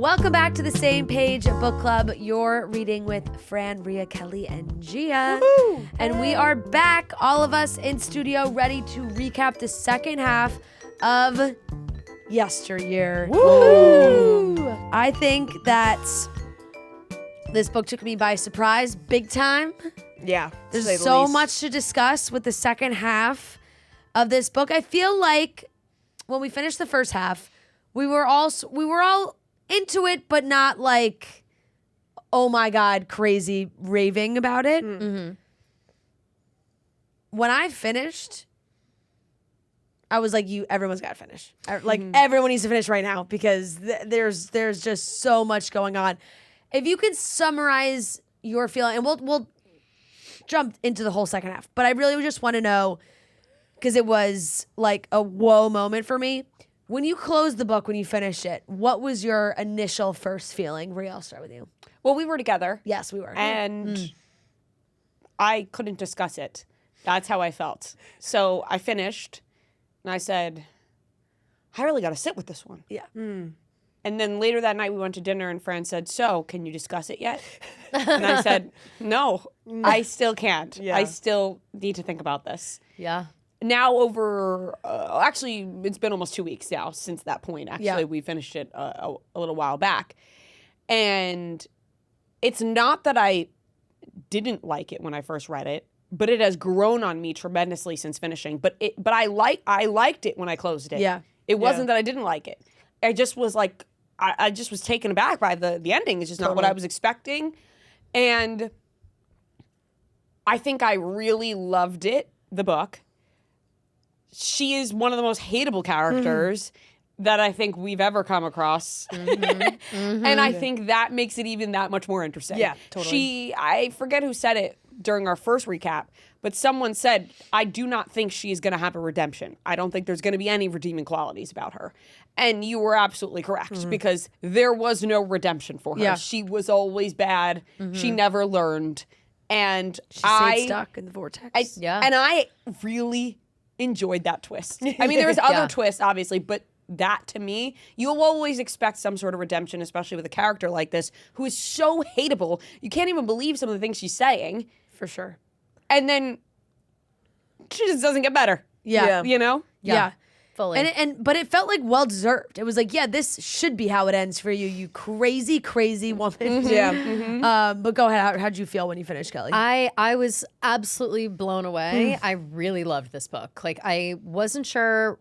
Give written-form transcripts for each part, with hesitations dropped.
Welcome back to the Same Page Book Club. You're reading with Fran, Rhea, Kelly, and Gia. Woo-hoo. And we are back, all of us in studio, ready to recap the second half of Yesteryear. Woo! I think that this book took me by surprise big time. Yeah. There's so much to discuss with the second half of this book. I feel like when we finished the first half, we were all into it, but not like, oh my God, crazy raving about it. Mm-hmm. When I finished, I was like, everyone's got to finish. Everyone needs to finish right now because there's just so much going on. If you could summarize your feeling, and we'll jump into the whole second half, but I really just want to know, because it was like a whoa moment for me. When you closed the book, when you finished it, what was your initial first feeling? Rhea, I'll start with you. Well, we were together. Yes, we were. And I couldn't discuss it. That's how I felt. So I finished, and I said, I really got to sit with this one. Yeah. And then later that night, we went to dinner, and Fran said, so, can you discuss it yet? And I said, no, I still can't. Yeah. I still need to think about this. Yeah. Now over, actually, it's been almost 2 weeks now since that point. Actually, Yeah. we finished it a little while back. And it's not that I didn't like it when I first read it, but it has grown on me tremendously since finishing. But I liked it when I closed it. Yeah. It wasn't that I didn't like it. I just was like, I just was taken aback by the ending. It's just not what I was expecting. And I think I really loved it, the book. She is one of the most hateable characters that I think we've ever come across. And I think that makes it even that much more interesting. Yeah, totally. I forget who said it during our first recap, but someone said, I do not think she's going to have a redemption. I don't think there's going to be any redeeming qualities about her. And you were absolutely correct because there was no redemption for her. Yeah. She was always bad. She never learned. And She stayed stuck in the vortex. And I really enjoyed that twist. I mean, there was other twists, obviously, but that to me, you'll always expect some sort of redemption, especially with a character like this who is so hateable. You can't even believe some of the things she's saying. For sure. And then she just doesn't get better. Yeah. You know? Yeah. Fully. But it felt like well deserved. It was like, yeah, this should be how it ends for you, you crazy, crazy woman. Yeah. But go ahead. How'd you feel when you finished, Kelly? I was absolutely blown away. I really loved this book. Like, I wasn't sure,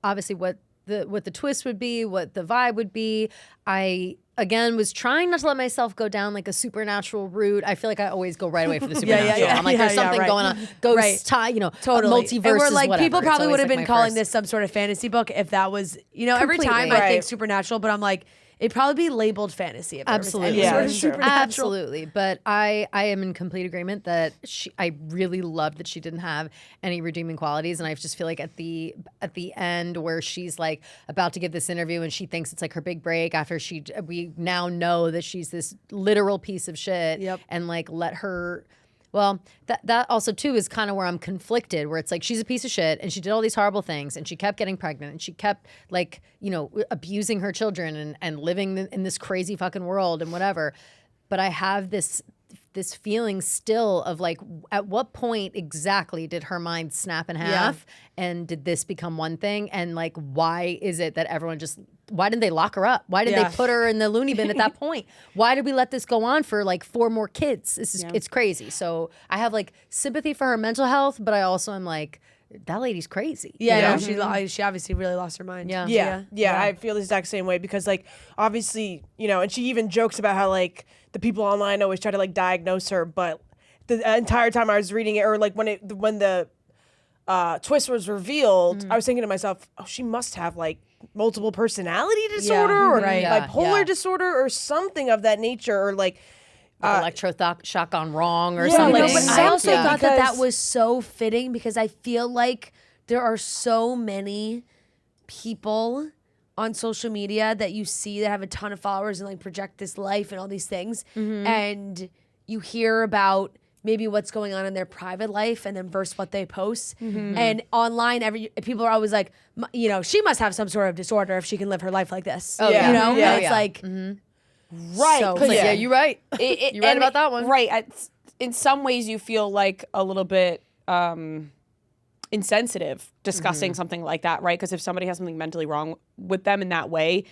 obviously, what the twist would be, what the vibe would be. I, again, was trying not to let myself go down like a supernatural route. I feel like I always go right away for the supernatural. yeah. I'm like, there's something going on. Ghosts, tie, Totally. multiverses, And we're like, whatever. people probably It's would have always, been like, calling my this some sort of fantasy book if that was, every Completely. time I think Right. supernatural, but I'm like, it'd probably be labeled fantasy. If there was Absolutely. any sort of Yeah, sure. supernatural. Absolutely. But I am in complete agreement that I really loved that she didn't have any redeeming qualities. And I just feel like at the end where she's like about to give this interview and she thinks it's like her big break after we now know that she's this literal piece of shit. Yep. And like let her. Well, that also, too, is kind of where I'm conflicted, where it's like she's a piece of shit and she did all these horrible things and she kept getting pregnant and she kept, like, abusing her children and living in this crazy fucking world and whatever. But I have this feeling still of like, at what point exactly did her mind snap in half and did this become one thing? And like, why is it that everyone why didn't they lock her up? Why did they put her in the loony bin at that point? Why did we let this go on for like 4 more kids? It's crazy. So I have like sympathy for her mental health, but I also am like, that lady's crazy. Yeah, you know? no, she obviously really lost her mind. Yeah. Yeah, I feel the exact same way because, like, obviously, and she even jokes about how, like, the people online always try to, like, diagnose her, but the entire time I was reading it, or, like, when the twist was revealed, I was thinking to myself, oh, she must have, like, multiple personality disorder or right. bipolar Yeah. disorder or something of that nature, or, like, Electroshock gone wrong or Yeah, something. No, but I also Something, thought that because- was so fitting because I feel like there are so many people on social media that you see that have a ton of followers and like project this life and all these things. And you hear about maybe what's going on in their private life and then versus what they post. And online, people are always like, she must have some sort of disorder if she can live her life like this. Oh, yeah. You know? Yeah. And it's like, Right, So 'cause Like, fair. yeah, you're right. It- You're right and about that one. Right. In some ways, you feel like a little bit insensitive discussing something like that, right? Because if somebody has something mentally wrong with them in that way,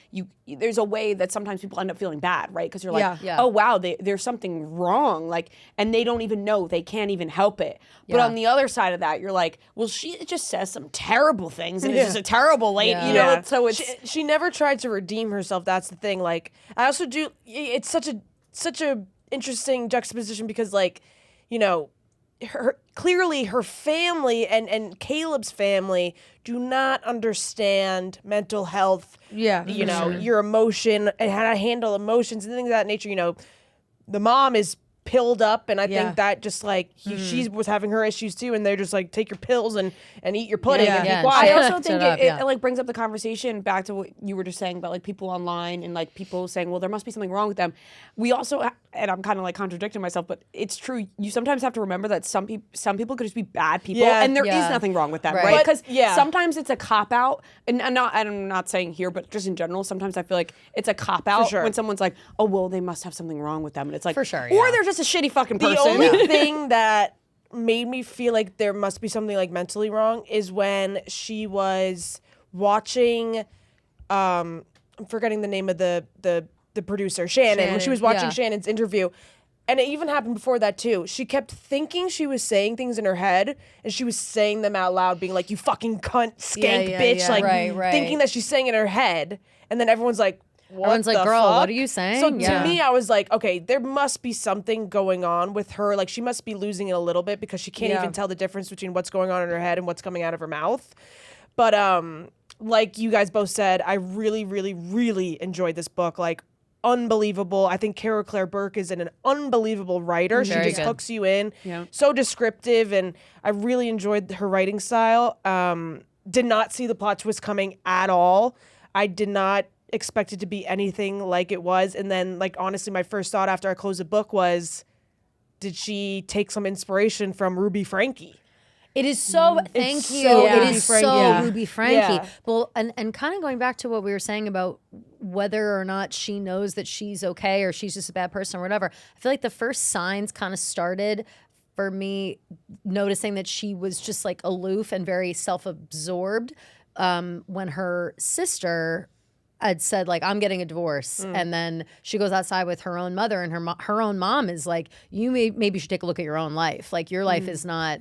there's a way that sometimes people end up feeling bad, right? Because you're like, Yeah. Yeah. oh wow, there's something wrong, like, and they don't even know, they can't even help it. But Yeah. on the other side of that, you're like, well, she just says some terrible things, and Yeah. it's just a terrible lady, Yeah. you know. Yeah. So it's she never tried to redeem herself. That's the thing. Like, I also do. It's such a interesting juxtaposition because, like, you know, clearly her family and Caleb's family do not understand mental health. Yeah, You for know, sure. your emotion and how to handle emotions and things of that nature. You know, the mom is pilled up, and I Yeah. think that just like she was having her issues too, and they're just like, take your pills and eat your pudding and Yeah. be quiet. I also Shut think up, it yeah. like brings up the conversation back to what you were just saying about like people online and like people saying, well, there must be something wrong with them. We also, and I'm kind of like contradicting myself, but it's true. You sometimes have to remember that some people could just be bad people, Yeah. and there is Yeah. nothing wrong with them, Right. right? But, Because yeah. sometimes it's a cop out, and I'm not saying here, but just in general, sometimes I feel like it's a cop out sure. when someone's like, oh, well, they must have something wrong with them, and it's like, For sure, or yeah. they're just a shitty fucking The person. only thing that made me feel like there must be something like mentally wrong is when she was watching I'm forgetting the name of the producer, Shannon, when she was watching yeah. Shannon's interview. And it even happened before that too. She kept thinking she was saying things in her head, and she was saying them out loud, being like, "You fucking cunt, skank, yeah, bitch," yeah. like Right. thinking that she's saying in her head. And then everyone's like, what Everyone's like, the "Girl, what fuck?" are you saying? So Yeah. to me, I was like, okay, there must be something going on with her. Like, she must be losing it a little bit because she can't Yeah. even tell the difference between what's going on in her head and what's coming out of her mouth. But like you guys both said, I really, really, really enjoyed this book. Like, unbelievable. I think Carol Claire Burke is an unbelievable writer. She Very just good. hooks you in. Yeah. So descriptive, and I really enjoyed her writing style. Did not see the plot twist coming at all. I did not expect it to be anything like it was. And then, like, honestly, my first thought after I closed the book was, did she take some inspiration from Ruby Frankie? It is so. Thank you. so It Ruby is Frankie. so Yeah. Ruby Frankie. Yeah. Well, and kind of going back to what we were saying about whether or not she knows that she's okay or she's just a bad person or whatever. I feel like the first signs kind of started for me noticing that she was just like aloof and very self-absorbed when her sister had said like, I'm getting a divorce, and then she goes outside with her own mother, and her own mom is like, you maybe should take a look at your own life. Like, your life is not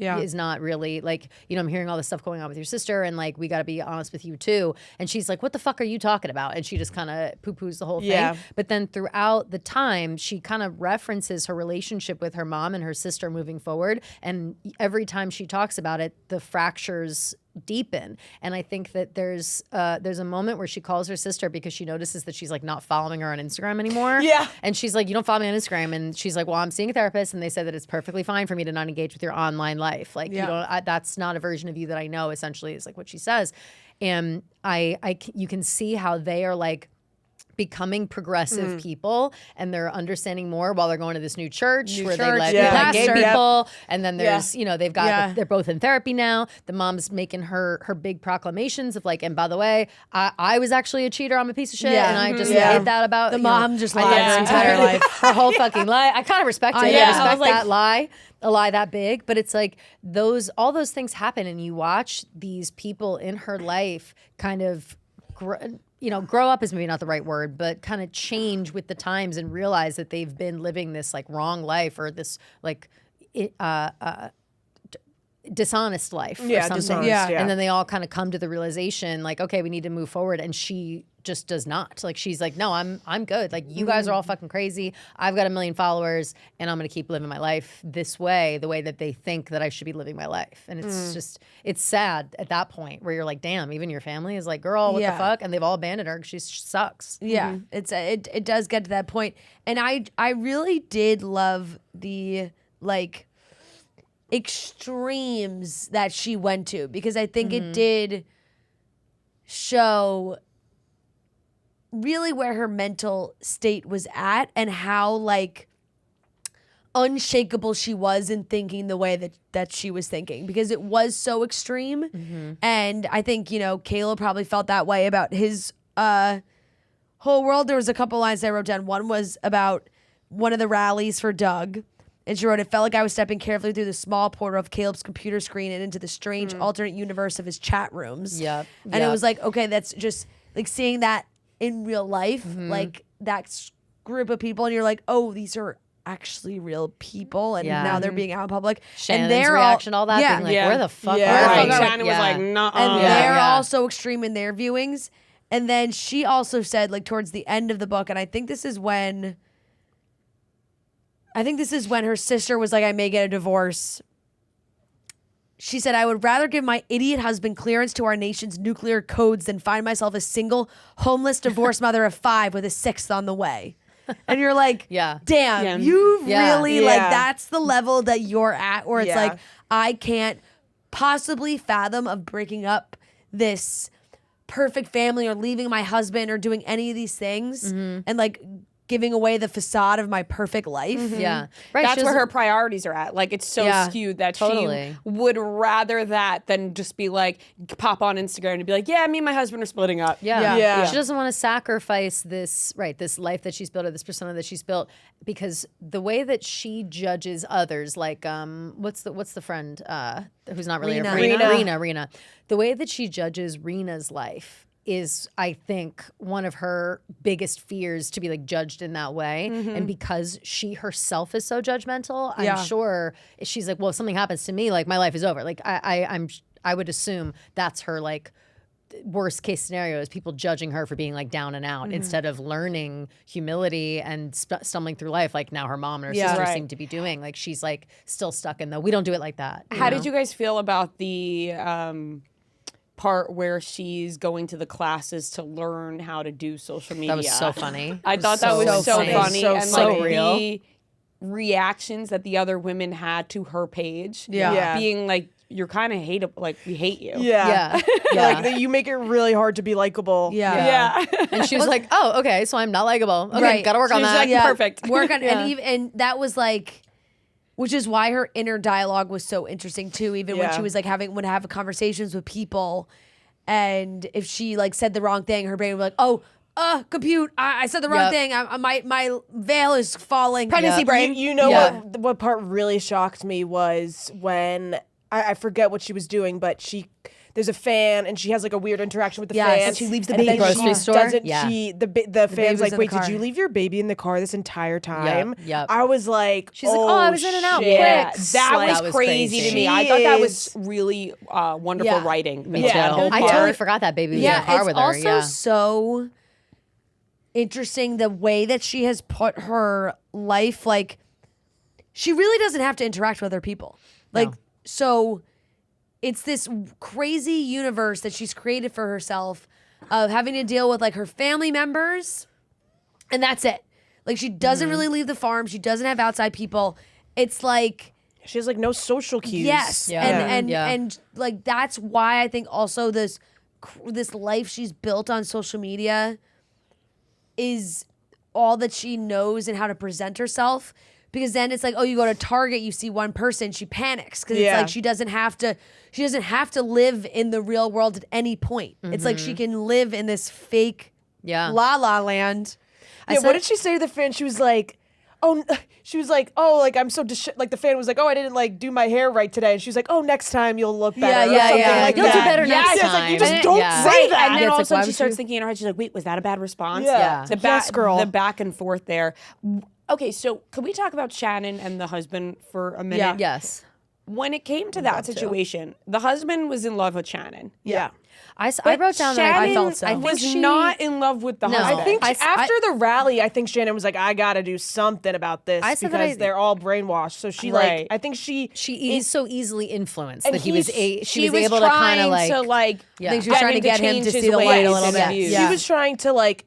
really like, you know, I'm hearing all this stuff going on with your sister, and like, we got to be honest with you too. And she's like, what the fuck are you talking about? And she just kind of poo-poos the whole thing. Yeah. But then throughout the time, she kind of references her relationship with her mom and her sister moving forward, and every time she talks about it, the fractures deepen. And I think that there's a moment where she calls her sister because she notices that she's like not following her on Instagram anymore. Yeah. And she's like, you don't follow me on Instagram. And she's like, well, I'm seeing a therapist, and they said that it's perfectly fine for me to not engage with your online life. Like, you don't, that's not a version of you that I know, essentially, is like what she says. And you can see how they are like becoming progressive people, and they're understanding more while they're going to this new church where they let gay pastor. people. And then there's, Yeah. you know, they've got, they're both in therapy now. The mom's making her big proclamations of like, and by the way, I was actually a cheater. I'm a piece of shit. Yeah. And I just Yeah. hid that about The you know, mom just I lied did her that entire life. Her whole fucking life. I kind of respect it. yeah. I I respect was like- that lie. A lie that big, but it's like all those things happen, and you watch these people in her life kind of grow up is maybe not the right word, but kind of change with the times and realize that they've been living this like wrong life or this like dishonest life or something. dishonest, Yeah. yeah. And then they all kind of come to the realization like, okay, we need to move forward. And she just does not. Like, she's like, no, I'm good. Like, you guys are all fucking crazy. I've got 1 million followers, and I'm going to keep living my life this way, the way that they think that I should be living my life. And it's just, it's sad at that point where you're like, damn, even your family is like, girl, what the fuck? And they've all abandoned her because she sucks. Yeah, it does get to that point, and I really did love the like extremes that she went to, because I think it did show really where her mental state was at and how like unshakable she was in thinking the way that she was thinking, because it was so extreme. And I think, you know, Caleb probably felt that way about his whole world, there was a couple lines I wrote down. One was about one of the rallies for Doug. And she wrote, it felt like I was stepping carefully through the small portal of Caleb's computer screen and into the strange alternate universe of his chat rooms. Yep. And it was like, okay, that's just like seeing that in real life, like that group of people. And you're like, oh, these are actually real people. And now they're being out in public. Shannon's and they're reaction, all that, being like, Yeah. where the fuck Yeah. are Right. they? Shannon was like, nah. And Yeah. they're Yeah. all so extreme in their viewings. And then she also said, like, towards the end of the book, and I think this is when her sister was like, I may get a divorce. She said, I would rather give my idiot husband clearance to our nation's nuclear codes than find myself a single, homeless, divorced mother of 5 with a 6th on the way. And you're like, Yeah. damn, Yeah. you Yeah. really, Yeah. like, that's the level that you're at, where it's Yeah. like, I can't possibly fathom of breaking up this perfect family or leaving my husband or doing any of these things and like giving away the facade of my perfect life. Yeah. Right. That's she where was- her priorities are at. Like, it's so Yeah, skewed that totally. she would rather that than just be like, pop on Instagram and be like, yeah, me and my husband are splitting up. Yeah. Yeah. She doesn't want to sacrifice this life that she's built or this persona that she's built, because the way that she judges others, like what's the friend who's not really Rena. her friend? Rena. The way that she judges Rena's life is, I think, one of her biggest fears, to be like judged in that way. And because she herself is so judgmental, Yeah. I'm sure she's like, well, if something happens to me, like my life is over. Like I would assume that's her like worst case scenario, is people judging her for being like down and out instead of learning humility and stumbling through life like now her mom and her Yeah. sister Right. seem to be doing. Like she's like still stuck in the, we don't do it like that. How did you guys feel about the part where she's going to the classes to learn how to do social media? That was so funny. I thought that was so funny. funny. So And funny. like the reactions that the other women had to her page. Yeah. Yeah. Being like, you're kind of like, we hate you. Yeah. Yeah. Like you make it really hard to be likable. Yeah. Yeah. And she was like, oh, okay, so I'm not likable. Okay, Right. gotta work She on was that. like, perfect. Work on and that was like, which is why her inner dialogue was so interesting too. Even when Yeah. she was like would have conversations with people, and if she like said the wrong thing, her brain would be like, oh, compute, I said the wrong Yep. thing. My veil is falling. Pregnancy brain. You know Yeah. what part really shocked me was when I forget what she was doing, but there's a fan and she has like a weird interaction with the Yes. fan. And she leaves the and baby then in the she car. store? Doesn't Yeah. the fan's baby's like, in wait, the did you car. leave your baby in the car this entire time? Yep. I was like, She's like, oh, I was in and out shit. Yeah, quick. that Like, was That was crazy crazy. to me. She I thought that was is- really wonderful Yeah. writing. Me Yeah, too. the whole I part- totally forgot that baby was in the car it's with her. also Yeah. so interesting the way that she has put her life, like she really doesn't have to interact with other people. Like, No. so it's this crazy universe that she's created for herself of having to deal with like her family members, and that's it. Like she doesn't really leave the farm. She doesn't have outside people. It's like, She has like no social cues. yes, Yeah. and like that's why I think also this life she's built on social media is all that she knows and how to present herself. Because then it's like, oh, you go to Target, you see one person, she panics because it's Yeah. like she doesn't have to live in the real world at any point. It's like she can live in this fake Yeah. la la land. Yeah, what did she say to the fan? She was like, I'm so like the fan was like, oh, I didn't like do my hair right today, and she was like, oh, next time you'll look better. Yeah, or something yeah. like You'll do that. better next It's like, time. you just And don't yeah. say Right, that. and then it's all of like, a sudden why she would starts you- thinking in her head, she's like, wait, was that a bad response? Yeah. The Yes, girl. The back and forth there. Okay, so can we talk about Shannon and the husband for a minute? Yeah. Yes. When it came to that situation, the husband was in love with Shannon. Yeah. I But wrote down that Shannon I felt so. was not in love with the No. husband. I think I- after the rally, I think Shannon was like, I gotta do something about this I said that because they're all brainwashed. So she Right. like, I think she Is so easily influenced And that he was he's- she was able to kind of like I think she was trying to get him to see the light a little bit. She was trying to like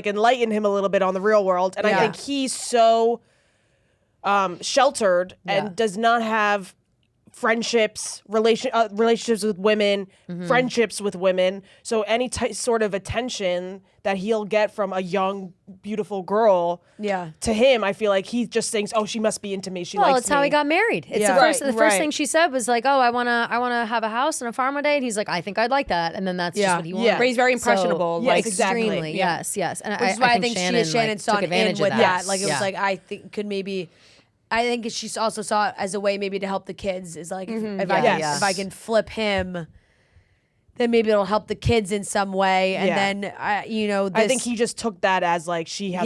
enlighten him a little bit on the real world, and I Yeah. think he's so sheltered Yeah. and does not have friendships, relationships with women, friendships with women. So any sort of attention that he'll get from a young, beautiful girl, to him, I feel like he just thinks, oh, she must be into me. She likes me. Well, it's how he got married. It's the first thing she said was like, oh, I wanna have a house and a farm one day. And he's like, I think I'd like that. And then that's just what he wanted. Yeah. But he's very impressionable. Yes, like exactly. Extremely, yes. And Which is why I think Shannon, Shannon saw took an advantage in with of that. Like it was Yeah. like I think could maybe. I think she also saw it as a way maybe to help the kids. Is like if I can flip him, then maybe it'll help the kids in some way. And then I think he just took that as like she has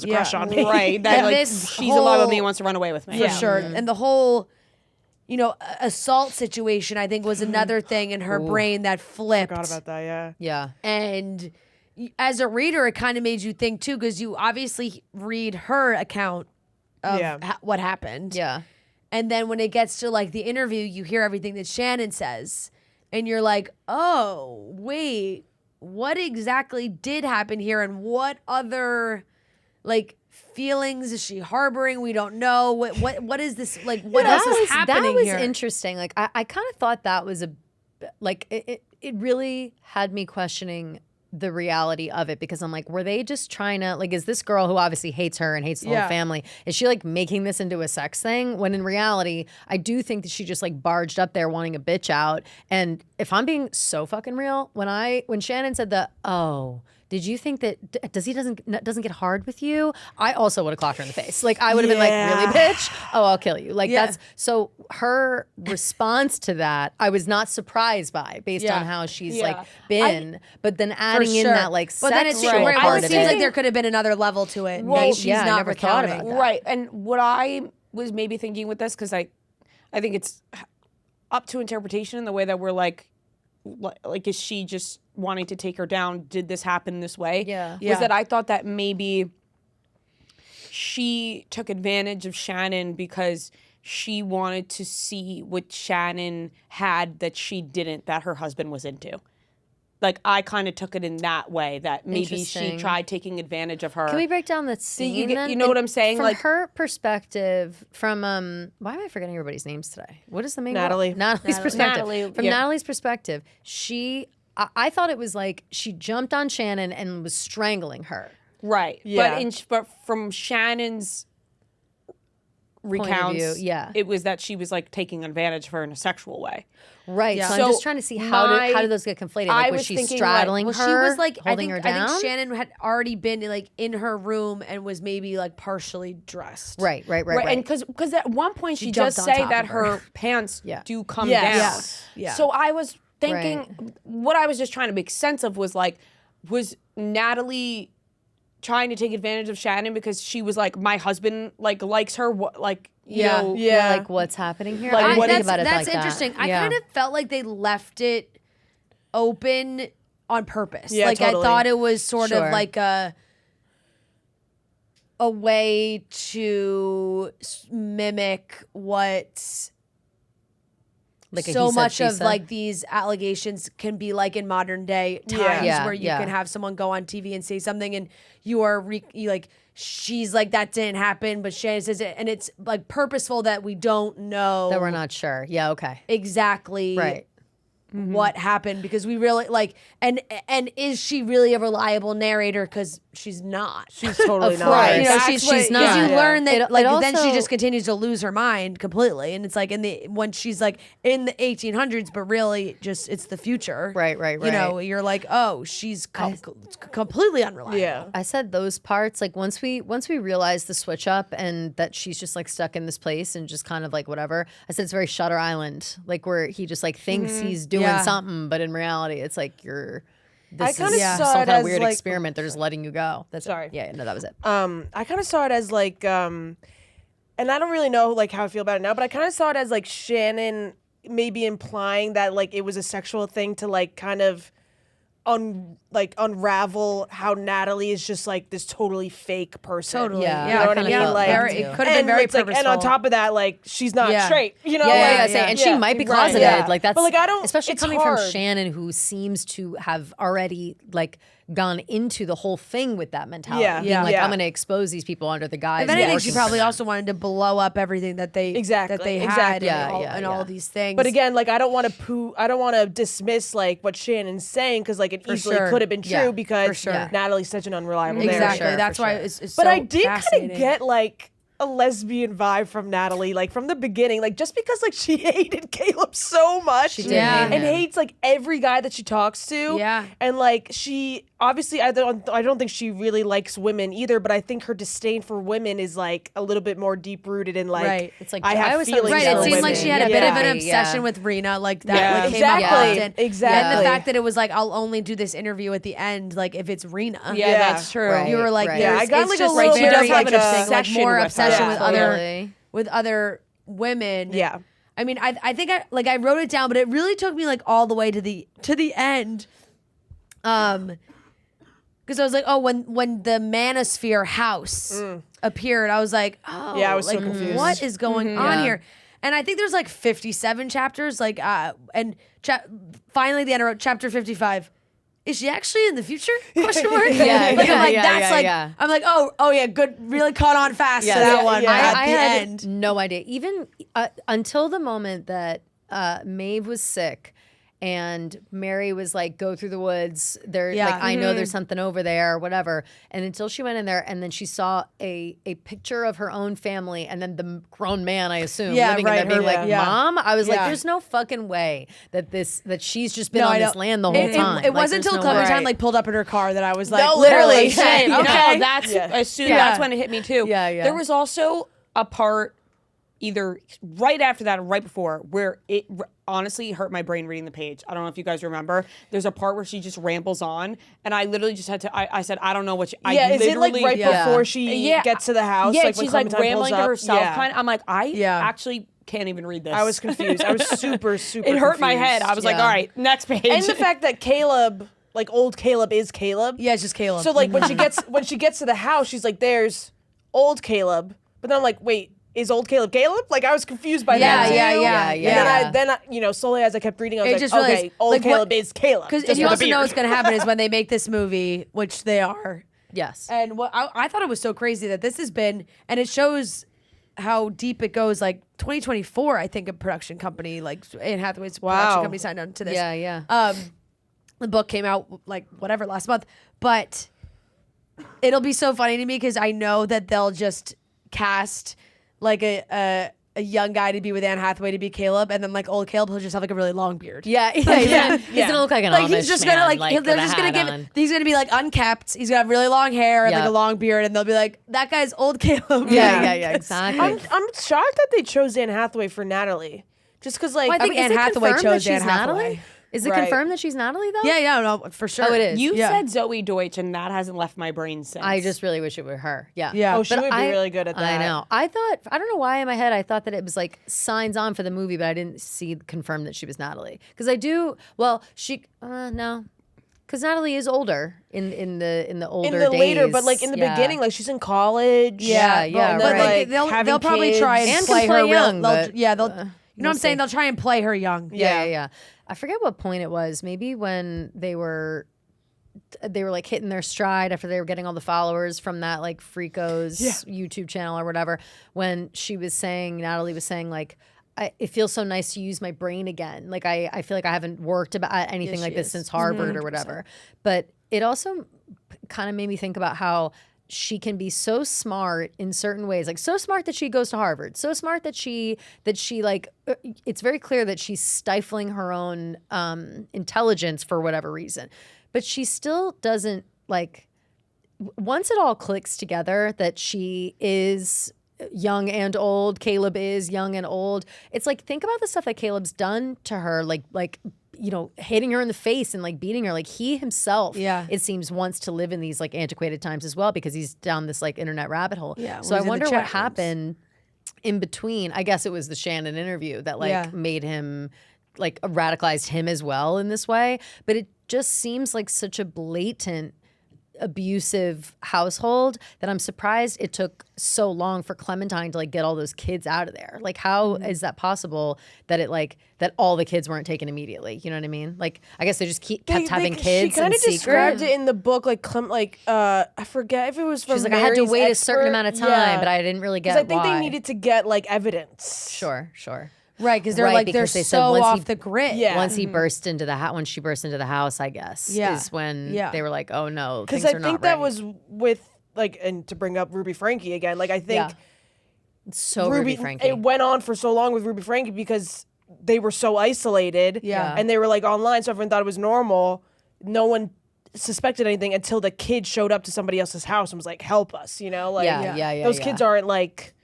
a crush on me. Right. That, like, this she's in love with me and wants to run away with me. for sure. And the whole, assault situation, I think, was another thing in her brain that flipped. Forgot about that. Yeah. And as a reader, it kind of made you think too, because you obviously read her account of what happened. Yeah. And then when it gets to like the interview, you hear everything that Shannon says, and you're like, oh, wait, what exactly did happen here, and what other like feelings is she harboring? We don't know. What is this like? What else is happening That was here? interesting. Like I kind of thought that was it really had me questioning the reality of it, because I'm like, were they just trying to, like, is this girl who obviously hates her and hates the whole family, is she like making this into a sex thing? When in reality, I do think that she just like barged up there wanting a bitch out. And if I'm being so fucking real, when Shannon said did you think that doesn't get hard with you? I also would have clocked her in the face. Like I would have been like, really, bitch? Oh, I'll kill you. Like that's so her response to that, I was not surprised by based on how she's like been, but then adding in that like but then sexual it part of seems it. like there could have been another level to it. Well, Maybe she's I not never thought recounting about that. Right. And what I was maybe thinking with this, because I think it's up to interpretation in the way that we're like, is she just wanting to take her down? Did this happen this way? Was that I thought that maybe she took advantage of Shannon because she wanted to see what Shannon had that she didn't, that her husband was into. Like I kind of took it in that way, that maybe she tried taking advantage of her. Can we break down that scene? You know what I'm saying? From like her perspective, from why am I forgetting everybody's names today? What is the main Natalie. Natalie's perspective. Natalie, From Natalie's perspective, I thought it was like she jumped on Shannon and was strangling her. right. Yeah. But from Shannon's recounts, view, it was that she was like taking advantage of her in a sexual way. Right. Yeah. So, So I'm just trying to see how do those get conflated? Like I was was she thinking, straddling Well, her? she was like, holding her down? I think Shannon had already been like in her room and was maybe like partially dressed. Right. And because at one point she does jumped on say top that of her. her pants do come Yes. down. Yeah. So I was thinking, what I was just trying to make sense of was like, was Natalie trying to take advantage of Shannon because she was like, my husband like likes her, like you know, Like what's happening here? Like, I didn't what think is- about it That's like interesting. that. I Yeah. kind of felt like they left it open on purpose. Yeah, like totally. I thought it was sort Sure. of like a way to mimic what Like a so he said, much she of said. like these allegations can be like in modern day times Yeah, where you yeah. can have someone go on TV and say something and you are you like she's like that didn't happen but Shannon says it and it's like purposeful that we don't know that we're not sure. Yeah. Okay. exactly Right. what happened because we really like and is she really a reliable narrator because she's not. She's totally Of not. course. You know, That's she's what- not. You yeah. learn that It like then she also- just continues to lose her mind completely, and it's like when she's like in the 1800s, but really just it's the future. Right. You know, you're like, oh, she's completely unreliable. Yeah. I said those parts like once we realized the switch up and that she's just like stuck in this place and just kind of like whatever. I said it's very Shutter Island, like where he just like thinks he's doing Yeah. something, but in reality it's like you're. This kinda is saw some it kind of as, weird like- experiment. They're just letting you go. That's it. Sorry. Yeah, no, that was it. I kind of saw it as like, and I don't really know like how I feel about it now, but I kind of saw it as like Shannon maybe implying that like it was a sexual thing to like kind of like unravel how Natalie is just like this totally fake person. Totally. Yeah, You know what I kinda mean? felt Like, that it too. could have been very it's like, purposeful. and on top of that, like she's not Yeah. straight. You know, Yeah, like, yeah, say, and she might be right, closeted. yeah. Like that's, but like I don't, especially it's coming hard. from Shannon, who seems to have already like gone into the whole thing with that mentality. Yeah. Being Yeah. like, Yeah. I'm going to expose these people under the guise. If of anything, working she for probably them. also wanted to blow up everything that they Exactly, that they had exactly. and all these things. But again, like I don't want to dismiss like what Shannon's saying because like it easily sure. could have been true Yeah, because for sure. Natalie's such an unreliable exactly, narrator. sure, that's for why sure. it's But so I did kind fascinating. of get like a lesbian vibe from Natalie, like from the beginning, like just because like she hated Caleb so much, She did Yeah. hate and him. hates like every guy that she talks to, Yeah. and like she obviously I don't think she really likes women either, but I think her disdain for women is like a little bit more deep rooted in like Right. It's like, I I have always thought it was feelings Right, for it seemed women. like she had a bit of an Yeah. obsession with Rena, like that Yeah. like, came up Exactly, often. exactly. And the fact that it was like, I'll only do this interview at the end, like if it's Rena. Yeah, Yeah. that's true. Right. You were like, right. Yeah, there's- I got it's like a just little very bit of, like, interesting, like obsession more with her. obsession Yeah. with other Totally. with other women. Yeah. I mean, I think I wrote it down, but it really took me like all the way to the end. Because I was like, oh, when the Manosphere house appeared, I was like, oh, Yeah, I was so like, confused. what is going on Yeah. here? And I think there's like 57 chapters, like, and finally the end of chapter 55. Is she actually in the future? Question mark. Yeah, like, yeah, I'm like, yeah, that's yeah, like, yeah. I'm like, oh yeah, good, really caught on fast to that one yeah. at I the had end. no idea. Even until the moment that Maeve was sick and Mary was like, go through the woods. There, Yeah. like, I know there's something over there, or whatever. And until she went in there and then she saw a picture of her own family and then the grown man, I assume, Yeah, living right, in there being her- like, yeah. Mom? I was like, Yeah. there's no fucking way that she's just been No, on I this don't- land the whole time. It Like, wasn't there's until no way. Clementine like pulled up in her car that I was like, No, literally, literally. same. No, Okay. that's Yeah. as soon Yeah. that's when it hit me too. Yeah, yeah. There was also a part either right after that or right before where it honestly hurt my brain reading the page. I don't know if you guys remember. There's a part where she just rambles on, and I literally just had to. I said, I don't know what. Yeah, is it like literally- right Yeah. before she gets to the house? Yeah, like when she's like Clementine rambling pulls to up? herself. Yeah. Kind of. I'm like, I Yeah. actually can't even read this. I was confused. I was super, super. It hurt my confused. head. I was like, Yeah. all right, next page. and the fact that Caleb, like old Caleb, is Caleb. Yeah, it's just Caleb. So like when she gets to the house, she's like, "There's old Caleb," but then I'm like, "Wait, is old Caleb Caleb?" Like I was confused by Yeah, that too. yeah, yeah, And yeah. then I, you know, slowly as I kept reading, I was It like, just "Okay, realized, old like, what- Caleb is Caleb." Because just you with a also know beard. what's going to happen is when they make this movie, which they are. Yes. And what I thought it was so crazy that this has been, and it shows how deep it goes. Like 2024, I think a production company, like Anne Hathaway's production Wow. company, signed on to this. Yeah, yeah. The book came out like whatever last month, but it'll be so funny to me because I know that they'll just cast like a young guy to be with Anne Hathaway to be Caleb, and then like old Caleb he'll just have like a really long beard. Yeah, yeah. He's gonna look like an Like Amish he's just man, gonna like, with they're a just gonna hat give on. he's gonna be like unkept. He's gonna have really long hair and like Yep. a long beard, and they'll be like, that guy's old Caleb. Yeah, exactly. I'm shocked that they chose Anne Hathaway for Natalie, just because like Well, I think Is Anne it Hathaway confirmed chose that she's Anne Hathaway. Natalie? Is it Right. confirmed that she's Natalie though? Yeah, yeah, no, for sure. Oh, it is. you Yeah. said Zoe Deutsch, and that hasn't left my brain since. I just really wish it were her. Yeah. Yeah. oh, she But would be I- really good at that. I know. I don't know why in my head I thought that it was like signs on for the movie, but I didn't see confirmed that she was Natalie. Because I do. Well, she no, because Natalie is older in the older In the later, days. but like in the Yeah. beginning, like she's in college. Yeah, yeah, and But then, right. like, they'll having probably kids. try and And play can play her young, real. but, You know what I'm we'll saying? see. They'll try and play her young. Yeah. I forget what point it was. Maybe when they were like hitting their stride after they were getting all the followers from that like Freako's YouTube channel or whatever. When Natalie was saying like, it feels so nice to use my brain again. Like I feel like I haven't worked about anything Yes, like she this is. since Harvard or whatever. But it also kind of made me think about how she can be so smart in certain ways, like so smart that she goes to Harvard, so smart that she like it's very clear that she's stifling her own intelligence for whatever reason, but she still doesn't like. Once it all clicks together that she is young and old, Caleb is young and old. It's like, think about the stuff that Caleb's done to her, like you know, hitting her in the face and like beating her. Like he himself, it seems, wants to live in these like antiquated times as well because he's down this like internet rabbit hole. Yeah, So when I he's in the wonder chat what rooms. happened in between. I guess it was the Shannon interview that like made him like radicalized him as well in this way. But it just seems like such a blatant abusive household that I'm surprised it took so long for Clementine to like get all those kids out of there. Like, how is that possible that it like that all the kids weren't taken immediately? You know what I mean? Like, I guess they just kept having kids. She kind in of described secret. it in the book, like I forget if it was from. She's like, I had to Mary's wait a expert. certain amount of time, but I didn't really get. Because I think why. they needed to get like evidence. Sure. Right, because they're Right, like because they're they said so once off he- the grid. Yeah. Once he burst into the when she burst into the house, I guess, is when they were like, "Oh no, Because things I are think not that right." was with like, and to bring up Ruby Frankie again, like I think so Ruby Frankie. It went on for so long with Ruby Frankie because they were so isolated. Yeah. And they were like online, so everyone thought it was normal. No one suspected anything until the kid showed up to somebody else's house and was like, "Help us," you know? Like, yeah. those kids aren't like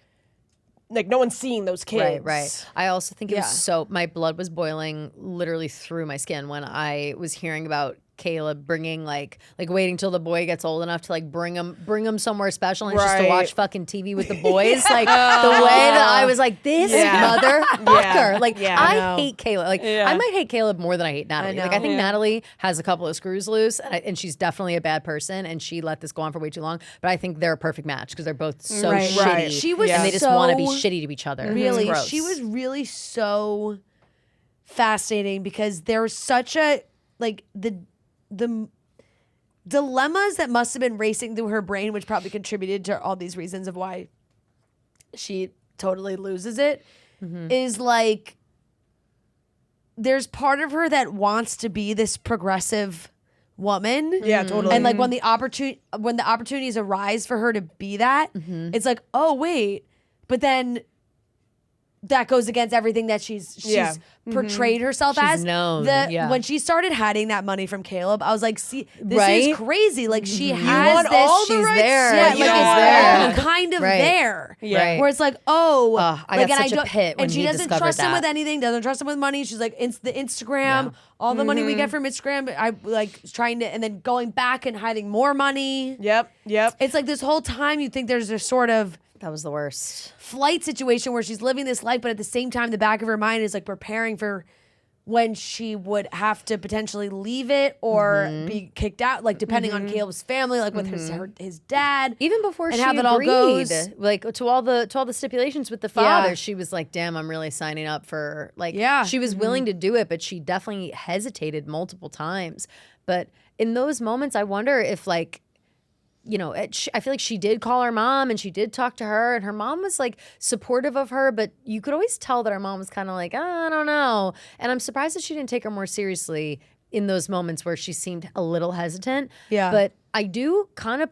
no one's seeing those kids. Right. I also think it was so. My blood was boiling literally through my skin when I was hearing about Caleb bringing like waiting till the boy gets old enough to like bring him somewhere special and just to Right. watch fucking TV with the boys. Like the way that I was like, this motherfucker. Like I hate Caleb. Like I might hate Caleb more than I hate Natalie. Like I think Natalie has a couple of screws loose and she's definitely a bad person and she let this go on for way too long. But I think they're a perfect match because they're both so shitty. Right. She was and they just want to be so- shitty to each other. Really, It's gross. she was really so fascinating because there's such a like the dilemmas that must have been racing through her brain, which probably contributed to all these reasons of why she totally loses it, is like there's part of her that wants to be this progressive woman. Yeah, totally. And like when the opportunities arise for her to be that, it's like, oh wait, but then that goes against everything that she's portrayed herself as. known, When she started hiding that money from Caleb, I was like, see, this Right? is crazy. Like she has want this. all the she's rights? there. Yeah, She's like there. it's all kind of Right. there. Right. Where it's like, oh, I like, got and such a don't- pit when and she he doesn't discovered trust him that. with anything. Doesn't trust him with money. She's like, it's the Instagram, all the money we get from Instagram. I like trying to, and then going back and hiding more money. Yep. It's like this whole time you think there's a sort of That was the worst. flight situation where she's living this life, but at the same time, the back of her mind is like preparing for when she would have to potentially leave it or be kicked out, like depending on Caleb's family, like with his dad. Even before and she how that all agreed, goes. like to all the stipulations with the father, she was like, "Damn, I'm really signing up for like." Yeah. she was willing to do it, but she definitely hesitated multiple times. But in those moments, I wonder if like, you know, I feel like she did call her mom and she did talk to her, and her mom was like supportive of her, but you could always tell that her mom was kind of like, I don't know. And I'm surprised that she didn't take her more seriously in those moments where she seemed a little hesitant. Yeah. But I do kind of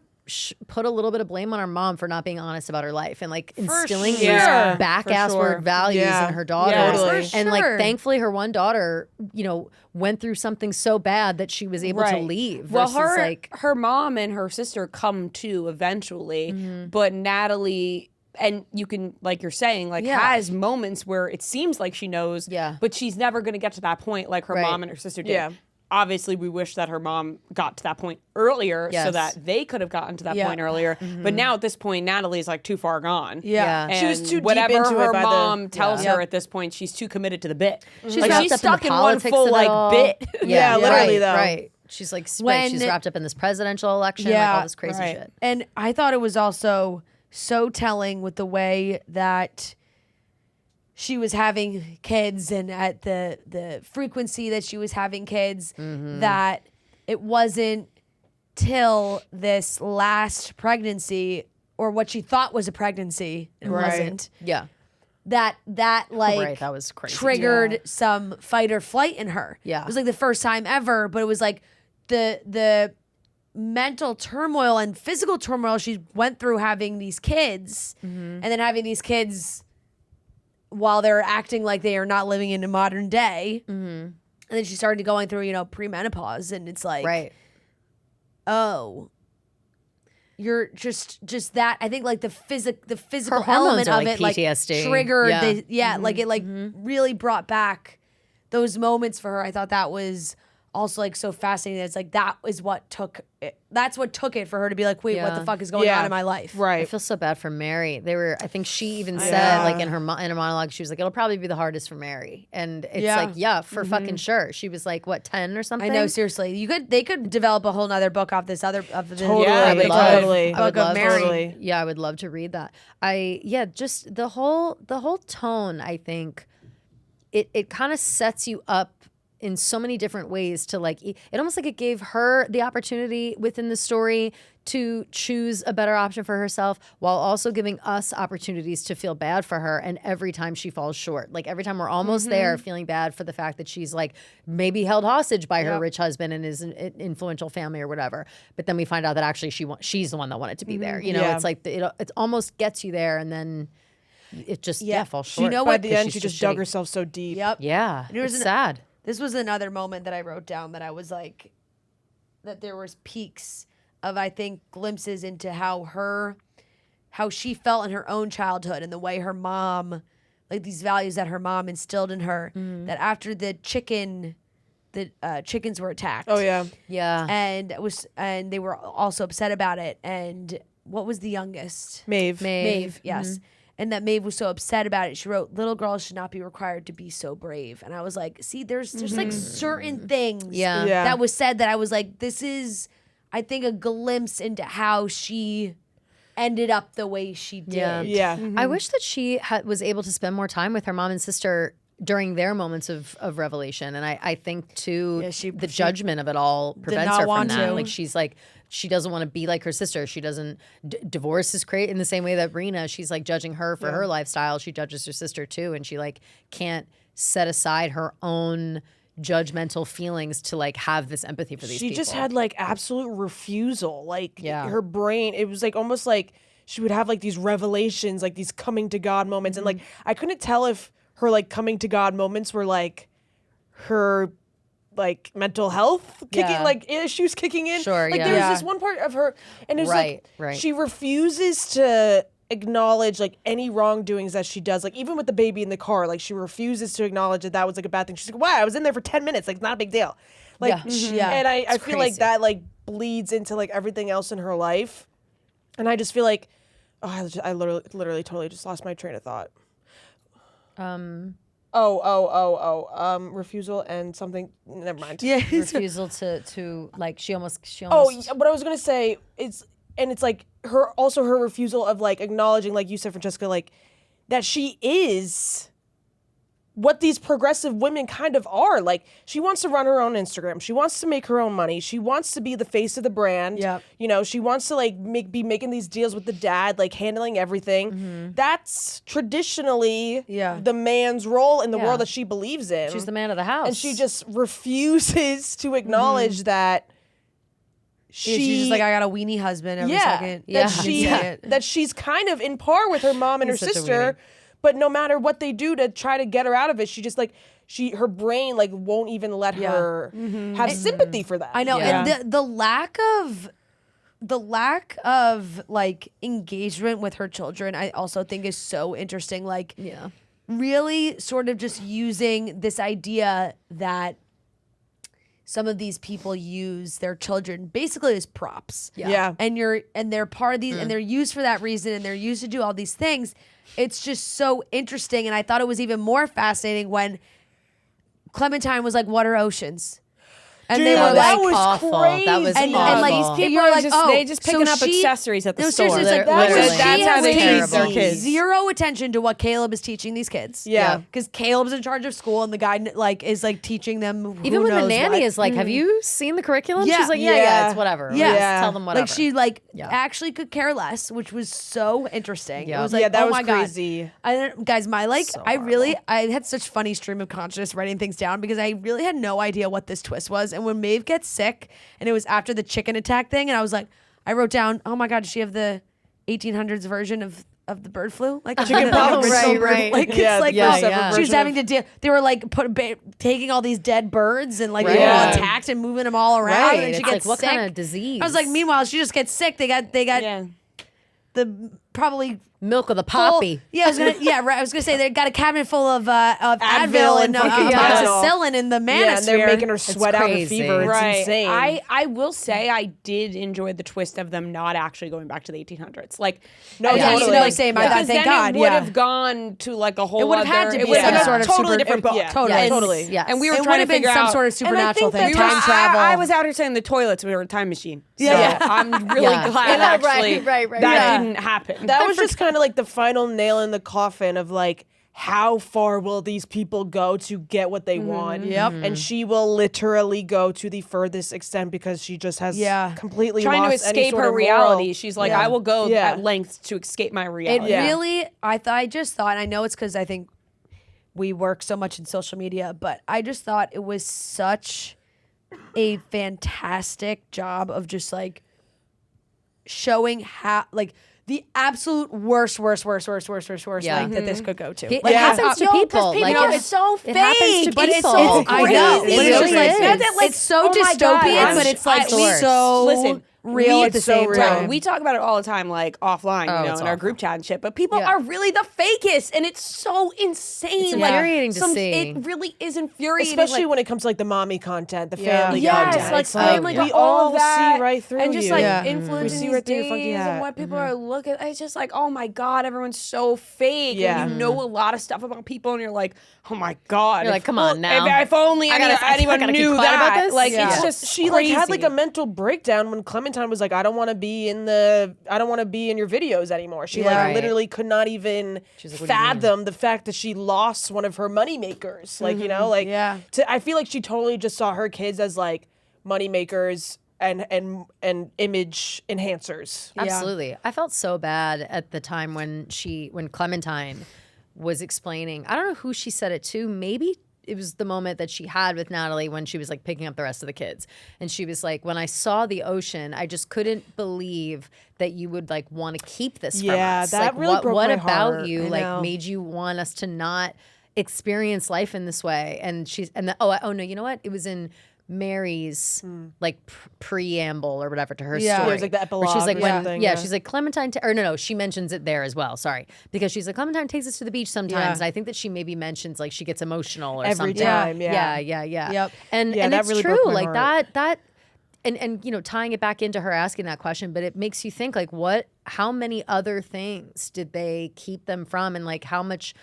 put a little bit of blame on her mom for not being honest about her life and like instilling these sure. back For ass sure. work values Yeah. in her daughters. Yeah, totally. for And like sure. thankfully her one daughter, you know, went through something so bad that she was able to Right. leave. Well, versus, her like her mom and her sister come to eventually, but Natalie, and you can, like you're saying, like has moments where it seems like she knows, but she's never going to get to that point like her Right. mom and her sister did. Yeah. Obviously, we wish that her mom got to that point earlier so Yes. that they could have gotten to that Yeah. point earlier. But now at this point, Natalie's like too far gone. Yeah. And She was too deep whatever into it her by the- mom tells Yeah. her at this point, she's too committed to the bit. she's like wrapped she's up stuck in in the one politics full of it like all. bit. Yeah, literally, right, though. Right. She's like When- she's wrapped up in this presidential election, like Yeah, all this crazy right. shit. And I thought it was also so telling with the way that she was having kids and at the frequency that she was having kids, that it wasn't till this last pregnancy or what she thought was a pregnancy, it wasn't, Yeah. that like Right, that was crazy. triggered some fight or flight in her. Yeah. It was like the first time ever, but it was like the mental turmoil and physical turmoil she went through having these kids and then having these kids while they're acting like they are not living in a modern day. And then she started going through, premenopause, and it's like, Right. oh, you're just that. I think like the physical Her hormones element are of like it like PTSD. triggered Yeah. like it like really brought back those moments for her. I thought that was also like so fascinating. It's like that is what took it. That's what took it for her to be like, wait, what the fuck is going on in my life? I Right. feel so bad for Mary. I think she even said like in her monologue, she was like, it'll probably be the hardest for Mary. And it's like, for fucking sure. She was like, what, 10 or something? I know, seriously. They could develop a whole nother book off this other of the Totally. Yeah, I would love, Totally. I would book of love Mary. Totally. Yeah, I would love to read that. Just the whole tone, I think it kind of sets you up in so many different ways to like it almost like it gave her the opportunity within the story to choose a better option for herself while also giving us opportunities to feel bad for her. And every time she falls short, like every time we're almost there feeling bad for the fact that she's like maybe held hostage by her rich husband and his influential family or whatever. But then we find out that actually she's the one that wanted to be there. You know, it's like it almost gets you there and then it just falls short. You know By what? the end, she's she just just dug shitty. herself so deep. Yep. Yeah, it's sad. This was another moment that I wrote down that I was like, that there was peaks of, I think, glimpses into how she felt in her own childhood and the way her mom, like these values that her mom instilled in her, that after the chickens were attacked. Oh yeah. Yeah. And they were also upset about it. And what was the youngest? Maeve. Maeve, yes. And that Maeve was so upset about it. She wrote, "Little girls should not be required to be so brave." And I was like, see, there's like certain things Yeah. that was said that I was like, this is, I think, a glimpse into how she ended up the way she did. Yeah. I wish that she was able to spend more time with her mom and sister during their moments of revelation. And I think too, the judgment of it all prevents not her from want that. to. Like she's like, she doesn't want to be like her sister. She doesn't, divorce is great in the same way that Rena, she's like judging her for her lifestyle. She judges her sister too. And she like can't set aside her own judgmental feelings to like have this empathy for these people. She just had like absolute refusal. Like Yeah. her brain, it was like almost like she would have like these revelations, like these coming to God moments. And like I couldn't tell if her like coming to God moments were like her like mental health kicking, like issues kicking in. Sure, like yeah. there was Yeah. this one part of her, and it was like Right. she refuses to acknowledge like any wrongdoings that she does, like even with the baby in the car, like she refuses to acknowledge that was like a bad thing. She's like, "Wow, I was in there for 10 minutes, like it's not a big deal." Like, Yeah. and I feel like crazy. that like bleeds into like everything else in her life, and I just feel like, I literally totally just lost my train of thought. Refusal and something. Never mind. Yeah. refusal to like she almost What I was gonna say is, and it's like her refusal of like acknowledging, like you said, Francesca, like that she is what these progressive women kind of are. Like she wants to run her own Instagram. She wants to make her own money. She wants to be the face of the brand. Yep. You know, she wants to like be making these deals with the dad, like handling everything. That's traditionally the man's role in the world that she believes in. she's the man of the house. And she just refuses to acknowledge that She's just like, I got a weenie husband every second. that she's kind of in par with her mom and her He's such a sister, weenie. but no matter what they do to try to get her out of it, she just like her brain like won't even let her have sympathy for that. I know, Yeah. and the lack of like engagement with her children, I also think is so interesting. Like, really sort of just using this idea that some of these people use their children basically as props. Yeah. And they're part of these and they're used for that reason and they're used to do all these things. It's just so interesting. And I thought it was even more fascinating when Clementine was like, "What are oceans?" And Dude, they were that like, was awful. crazy. That was and awful. like People you're are like, just, oh, they just picking so up she- accessories at the No, store. seriously, it's like Literally. she That's how has they paid teach their kids. zero attention to what Caleb is teaching these kids. Yeah. because Caleb's in charge of school and the guy like is like teaching them. Who even when the knows nanny what. is like, have you seen the curriculum? Yeah. She's like, Yeah. yeah, it's whatever. Yeah. Like, Yeah. tell them whatever. Like she like Yeah. actually could care less, which was so interesting. Yeah. It was like, Yeah, that oh was my God. crazy. Guys, my like, I had such funny stream of consciousness writing things down because I really had no idea what this twist was. And when Maeve gets sick, and it was after the chicken attack thing, and I was like, I wrote down, oh my God, does she have the 1800s version of the bird flu? Like chicken pox. Right. Like Yeah, it's like the oh, yeah. she was version having to deal. They were like taking all these dead birds and like Right. they were all Yeah. attacked and moving them all around. Right. And she It's gets like, what sick. kind of disease? I was like, meanwhile, she just gets sick. They got Yeah. the probably Milk of the full- poppy. Yeah, I was gonna say they got a cabinet full of Advil and fucking amoxicillin in the Yeah, manosphere. and they're making her sweat out her crazy. fever. It's Right. insane. I will say I did enjoy the twist of them not actually going back to the 1800s. Like, No, I- totally. No, same. I thought, Because thank then God, it would yeah. have gone to like a whole It would have had other- to be it would have some been sort a of totally super- different book. yeah. Totally. And- Totally. Yes. And we were It trying would to have been figure some out sort of and I supernatural think thing. that Time travel. I was out here saying the toilets were a time machine. So Yeah. I'm really Yeah. glad Yeah, actually right, that yeah. didn't happen. That was just kind of like the final nail in the coffin of like, how far will these people go to get what they want? Yep. And she will literally go to the furthest extent because she just has completely trying to lost any escape sort her of reality. moral. She's like, Yeah. I will go Yeah. at lengths to escape my It reality. Yeah. really, I just thought, I know it's because I think we work so much in social media, but I just thought it was such a fantastic job of just like showing how, like, the absolute worst Yeah. like that this could go to. It Like, happens to people. Like it's so it happens to fake, but it's people. so I know. crazy. But it's really just like, is. it's so oh my God. dystopian, but it's like It's the worst. so Listen, real we- at the it's so same real. time. We talk about it all the time, like offline, Oh, you know, it's in our awful. group chat and shit. But people Yeah. are really the fakest, and it's so insane. It's Like, infuriating to see. It really is infuriating, Especially like, when it comes to like the mommy content, the Yeah. family yes, content. like It's family, we all all of that, see right through and just you. like Yeah. influencing We see these right through your funky days hat. and what people are looking. It's just like, oh my God, everyone's so fake. Yeah. And you know a lot of stuff about people, and you're like, oh my God. You're like, come on now. If only I gotta anyone keep knew quiet about that. this? Like, Yeah. it's just She like had crazy. like a mental breakdown when Clementine was like, I don't want to be in your videos anymore. She Yeah. like Right. literally could not even She's like, what do you mean? fathom the fact that she lost one of her money makers. Like, you know, like Yeah. I feel like she totally just saw her kids as like money makers and image enhancers. Absolutely. I felt so bad at the time when Clementine was explaining. I don't know who she said it to. Maybe it was the moment that she had with Natalie when she was like picking up the rest of the kids. And she was like, when I saw the ocean, I just couldn't believe that you would like want to keep this from Yeah, us. that like, really what broke my about heart. you I like know. made you want us to not experience life in this way? And oh no, you know what? It was in Mary's like preamble or whatever to her Yeah. story. Yeah, it was like the where she's epilogue like, or when, something, yeah, yeah. she's like Clementine. No, she mentions it there as well. Sorry, because she's like Clementine takes us to the beach sometimes, Yeah. and I think that she maybe mentions like she gets emotional or Every something. time, yeah. yeah. Yep. And Yeah, and that it's really true, broke my like heart. that. And you know, tying it back into her asking that question, but it makes you think like how many other things did they keep them from, and like how much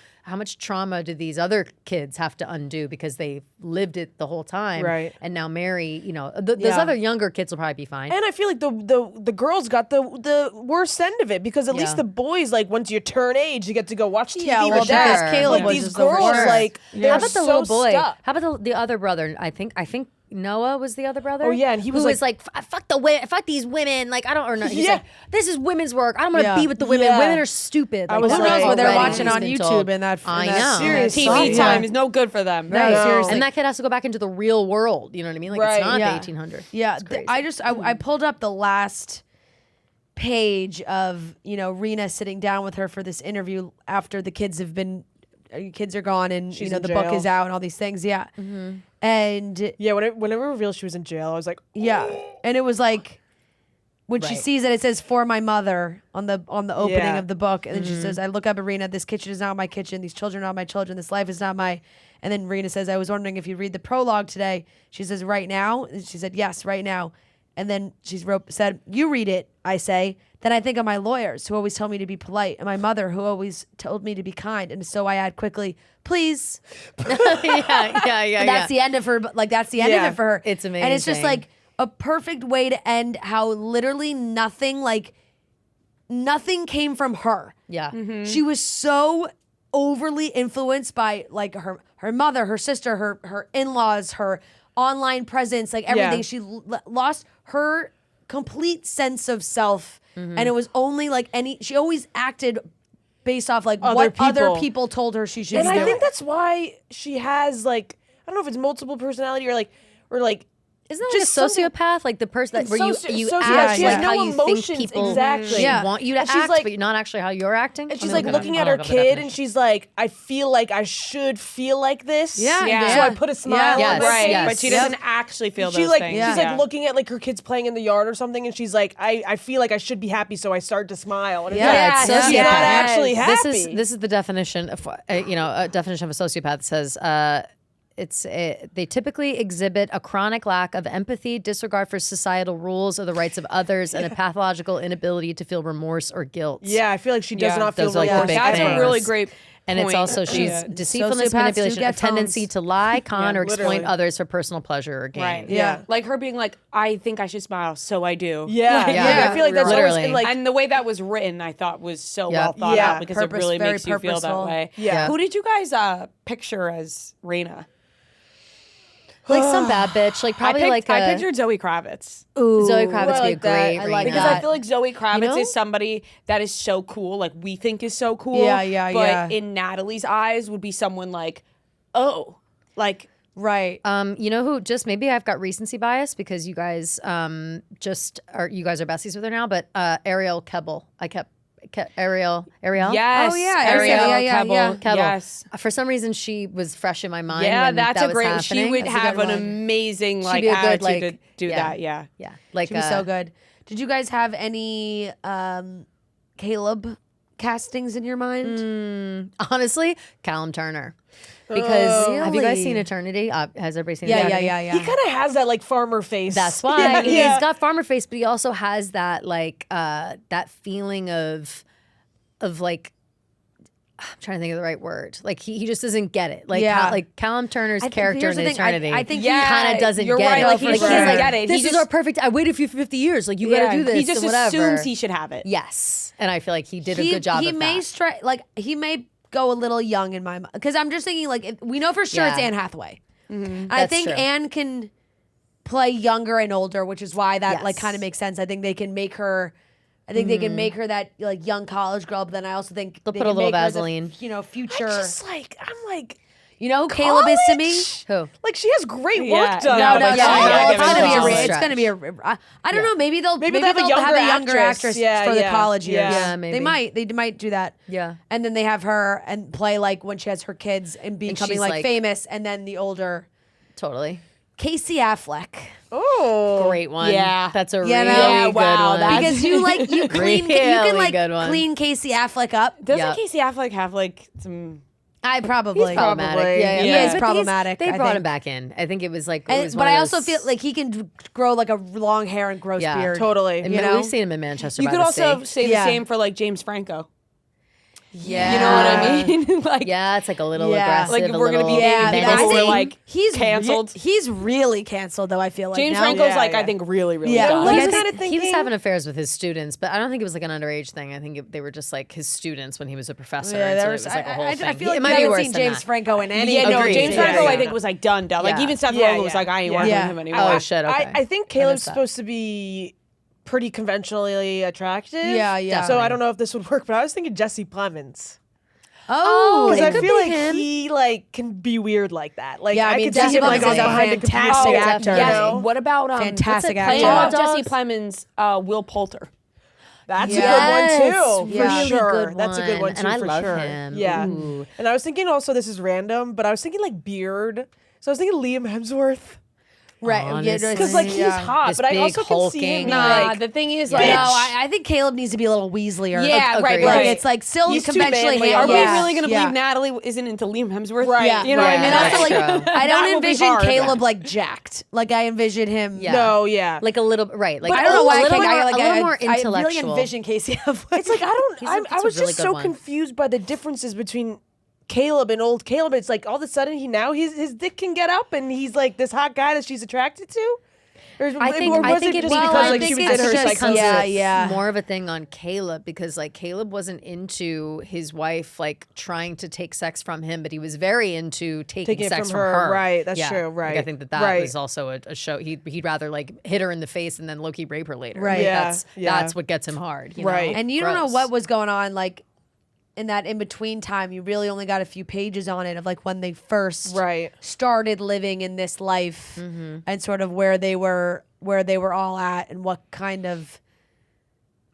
trauma do these other kids have to undo because they lived it the whole time, Right. And now Mary, you know, those Yeah. other younger kids will probably be fine. And I feel like the girls got the worst end of it because at least Yeah. the boys, like once you turn age, you get to go watch TV Yeah, well, with dad. because Caleb But was these just the girls, worst. like, they're How about the so little boy? stuck. How about the other brother? I think Noah was the other brother. Oh, yeah, and he was who was like, fuck these women. Like I don't, or not. He's Yeah. like, this is women's work. I don't want to Yeah. be with the women. Yeah. Women are stupid. Like, was Who like, knows what they're already watching he's on been YouTube told. in that I in that know. serious TV Yeah. time is no good for them. No, No. seriously. And that kid has to go back into the real world. You know what I mean? Like Right. it's not Yeah. the 1800s. Yeah, It's crazy. I pulled up the last page of Rena sitting down with her for this interview after the kids are gone and She's the in book jail. is out and all these things. Yeah, and Yeah, when it revealed she was in jail, I was like, yeah, and it was like when she Right. sees it, it says "For my mother" on the opening Yeah. of the book, and then she says, "I look up at Rena. This kitchen is not my kitchen. These children are not my children. This life is not my." And then Rena says, "I was wondering if you read the prologue today." She says, "Right now." And she said, "Yes, right now." And then said, "You read it." I say. Then I think of my lawyers who always tell me to be polite, and my mother who always told me to be kind. And so I add quickly, "Please." yeah. And that's the end of her. Like that's the end of Yeah. it for her. It's And it's just amazing. like a perfect way to end how literally nothing came from her. Yeah. She was so overly influenced by like her mother, her sister, her in-laws, her online presence, like everything. Yeah. She lost her complete sense of self, and it was only like she always acted based off like what other people. people told her she should and be I doing. think that's why she has like, I don't know if it's multiple personality or like Isn't that like a just something- sociopath? Like the person that where you sociopath. act She like has how no you emotions, think people exactly. want you to And she's act, like- but you're not actually how you're acting. And she's like looking at her kid, and she's like, I feel like I should feel like this. Yeah, Yeah. So I put a smile Yeah. on Yes, my Right, face. yes. but she doesn't actually feel She those like things. she's like looking at like her kids playing in the yard or something, and she's like, I feel like I should be happy, so I start to smile. And it's like, Yeah, it's she's not sociopath. actually happy. This is the definition of a definition of a sociopath. It says they typically exhibit a chronic lack of empathy, disregard for societal rules or the rights of others, and a pathological inability to feel remorse or guilt. Yeah, I feel like she does Yeah. not feel Those are, like, the remorse. big That's things. a really great And it's point. also she's Yeah. deceitfulness, Sociopaths do manipulation, a get tendency phones. to lie, con, or exploit literally. others for personal pleasure or gain. Right. Yeah. Like her being like, I think I should smile, so I do. Yeah, Like, yeah. I feel like that's Literally. always and, like and the way that was written, I thought was so Yeah. well thought Yeah. out because it really very makes you feel that purposeful. way. Yeah. Who did you guys picture as Raina? Like some bad bitch, like probably I like pictured Zoe Kravitz. Zoe Kravitz I would be a like that. great I like Raina. Because I feel like Zoe Kravitz know? is somebody that is so cool, like we think is so cool. Yeah, yeah, but yeah. in Natalie's eyes would be someone like, oh, like Right. You know who? Just maybe I've got recency bias because you guys you guys are besties with her now. But Ariel Kebble, Ariel. yes, Oh, yeah, Ariel yeah, Kebble. yeah. Kebble. Yes. For some reason, she was fresh in my mind. Yeah, when that's that a was great. happening. She would That's a have good an one. amazing She'd like be a good, attitude like, to do yeah. that. Yeah. Yeah, like She was so good. Did you guys have any Caleb castings in your mind? Honestly, Callum Turner. Because have you guys Really? seen Eternity? Has everybody seen Yeah, Eternity? yeah. he kind of has that like farmer face. That's why Yeah, he's yeah. got farmer face, but he also has that like that feeling of like I'm trying to think of the right word. Like he just doesn't get it. Like Yeah. like Callum Turner's I think- character here's in the thing, Eternity. I think Yeah, kind of doesn't you're get right, it. like, he Like, doesn't he's get it. He This is just- our perfect. I waited for you for 50 years. Like you got to do this. He just and whatever. assumes he should have it. Yes, and I feel like he did a good job. He of may that. strike like he may go a little young in my mind because I'm just thinking like we know for sure it's Yeah. Anne Hathaway. I That's think true. Anne can play younger and older, which is why that like Yes. kind of makes sense. I think they can make her. I think they can make her that like young college girl, but then I also think They'll they put a can little make her the, Vaseline. future. I'm like, You know, who Caleb is to me. Who? like she has great work Yeah, done. no, but no, she's yeah, not yeah, Well, give it's it gonna be a a. chance. It's gonna be a. I don't know. Maybe they'll Maybe maybe they'll they'll have a have a younger younger actress. actress Yeah, for the yeah, college years. yeah. Yeah, maybe. They might do that. Yeah. And then they have her and play like when she has her kids and becoming she's, like like- famous, and then the older Totally. Casey Affleck. Oh, Great one. Yeah. That's a You really know? good Wow, one. that's- Because you like you clean you Really can like good one. clean Casey Affleck up. Doesn't Yeah. Casey Affleck have like some? I probably. problematic. Probably. Yeah, He yeah. is But problematic, They I brought him think. back in. I think it was like. And- it was but one I of also those- feel like he can grow like a long hair and gross Yeah, beard. totally. And you know? we've seen him in Manchester. You by could the also Sea. say Yeah. the same for like James Franco. Yeah. You know what I mean? Like, Yeah, it's like a little Yeah. aggressive. like if a we're gonna be little Yeah, naming but people, I we're think like he's canceled. He's really canceled though. I feel like James now. Franco's Yeah, like yeah. I think really Yeah. done. Like, I I was think kind of He was thinking. having affairs with his students, but I don't think it was like an underage thing. I think they were just like his students when he was a professor. Yeah, and so there it was. was like a whole I thing. feel like it you might be haven't worse seen than James that. Franco in any. Yeah, no, Agreed. James Yeah, Franco yeah. I think was like done. Like Yeah. even Seth Yeah, Rogen was yeah. like I ain't Yeah. working Yeah. with him anymore. Oh shit! Okay. I think Caleb's missed that. supposed to be pretty conventionally attractive. Yeah, yeah. So I don't know if this would work, but I was thinking Jesse Plemons. Oh, Because it I could feel be like him. he like can be weird like that. Like Yeah, I I mean, could see Jesse him like Plemons on is a behind a computer. fantastic Oh, actor. you Yes. know? What about Fantastic what's it, actor. playing Paw off Jesse Dogs? Plemons, Will Poulter. That's Yes. a good one too, for Really sure. good That's a good one one. too, And I for love sure. him. Yeah. Ooh. And I was thinking also this is random, but I was thinking like beard. So I was thinking Liam Hemsworth. Right. Honestly. Because like he's Yeah. hot, This but I big also can see him hulking, being Nah, like the thing is No, like I think Caleb needs to be a little Weasleyer. Yeah, right, agreed. Like right. it's like still He's too conventionally manly. Are handled. we Yeah. really going to Yeah. believe Natalie isn't into Liam Hemsworth? Right. Yeah, You know what I mean? And That's also, like, true. I That don't will be envision hard. Caleb like jacked. Like I envision him. Yeah. No, yeah. Like a little right. Like I don't know why a I little think more, I like a little I, more I really intellectual. envision Casey Affleck. It's like He's a- I that's a was really just good so one. confused by the differences between Caleb and old Caleb. It's like all of a sudden his dick can get up and he's like this hot guy that she's attracted to. Or was I think it it's just because like she think did it's her just- psychosis? yeah. more of a thing on Caleb because like Caleb wasn't into his wife like trying to take sex from him, but he was very into taking it sex from from her. her. Right, that's Yeah. true, Like, right, I think that right. was also a show. He'd rather like hit her in the face and then low-key rape her later. Right. Like, Yeah, that's yeah. that's what gets him hard. You Right. know? And you don't know Gross. what was going on like in between time, you really only got a few pages on it of like when they first Right. started living in this life and sort of where they were all at and what kind of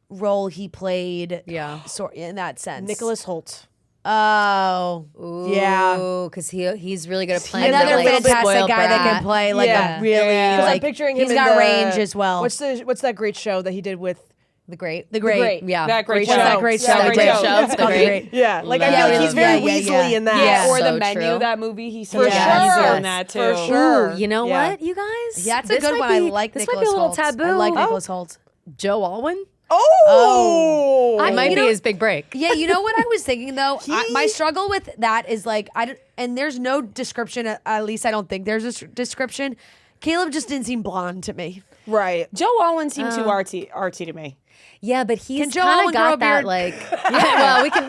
role he played. Yeah. Sort in that sense. Nicholas Holt. Oh. Yeah. Because he's really good at playing Another that, like, fantastic spoiled guy that brat. can play like Yeah. a really Because like I'm picturing him. he's in got the- range as well. What's that great show that he did with The Great. The Great. Yeah. That great What's show. that great That show? great Great show. show. It's It's called great. Great. Yeah, like I Love feel like it. he's very Yeah, Weasley yeah. in that. Yeah, or So the menu. true. That movie. He's For so sure. good in that too. For sure. Ooh, you know Yeah. what, you guys? Yeah, it's a This good might one. I be- like this Nicholas might be a little Holt. taboo. I like Nicholas Holt. Joe Alwyn. Oh, It might be his big break. Yeah, you know what I was thinking though? My struggle with that is like and there's no description. At least I don't think there's a description. Caleb just didn't seem blonde to me. right. Joe Alwyn seemed too arty to me. Yeah, but he's Can Joe kind Alwyn of grow a got that beard? like. Well, we can